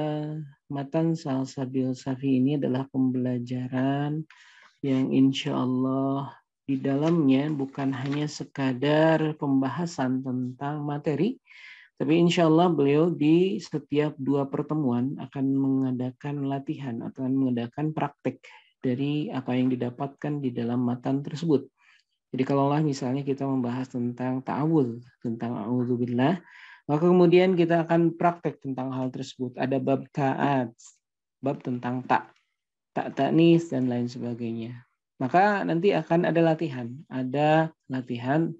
matan Salsabil Safi ini adalah pembelajaran yang insya Allah di dalamnya bukan hanya sekadar pembahasan tentang materi, tapi insya Allah beliau di setiap 2 pertemuan akan mengadakan latihan atau mengadakan praktek dari apa yang didapatkan di dalam matan tersebut. Jadi kalaulah misalnya kita membahas tentang ta'awudz, tentang a'udzubillah, maka kemudian kita akan praktek tentang hal tersebut. Ada bab ta'at, bab tentang tak ta'nis dan lain sebagainya. Maka nanti akan ada latihan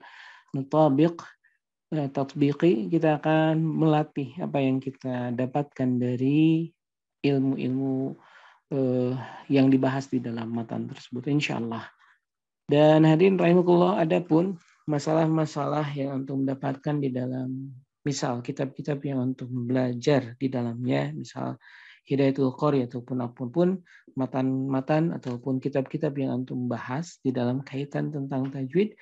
mutabiq, tatbiqi, kita akan melatih apa yang kita dapatkan dari ilmu-ilmu yang dibahas di dalam matan tersebut, insyaallah. Dan hadirin rahimakumullah, adapun masalah-masalah yang antum mendapatkan di dalam misal kitab-kitab yang antum belajar di dalamnya, misal Hidayatul Qari ataupun apapun matan-matan ataupun kitab-kitab yang antum bahas di dalam kaitan tentang tajwid,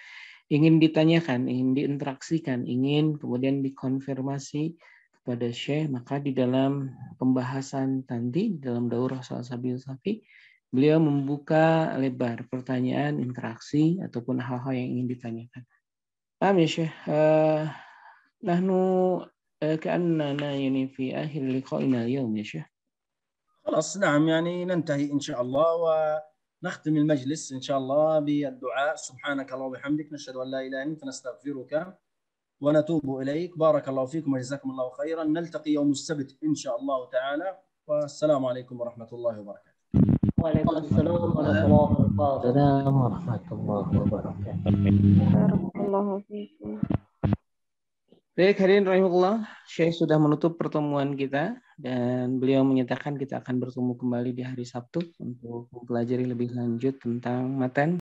ingin ditanyakan, ingin diinteraksikan, ingin kemudian dikonfirmasi kepada Syekh, maka di dalam pembahasan nanti dalam daurah Salasabil Safi, beliau membuka lebar pertanyaan, interaksi, ataupun hal-hal yang ingin ditanyakan. Paham ya Syekh? Nahnu كأننا يعني في آخر لقائنا اليوم يا شيخ. خلاص نعم، يعني ننتهي إن شاء الله ونختم المجلس إن شاء الله بالدعاء. سبحانك اللهم وبحمدك، نشهد أن لا إله إلا أنت، نستغفرك ونتوب إليك. بارك الله فيكم وجزاكم الله خيرا. نلتقي يوم السبت إن شاء الله تعالى، والسلام عليكم ورحمة الله وبركاته. وعليكم السلام ورحمة الله وبركاته. Assalamualaikum warahmatullahi wabarakatuh. Barakallahu fiikum. Baik, hadirin rahimakumullah, Syekh sudah menutup pertemuan kita dan beliau menyatakan kita akan bertemu kembali di hari Sabtu untuk mempelajari lebih lanjut tentang matan.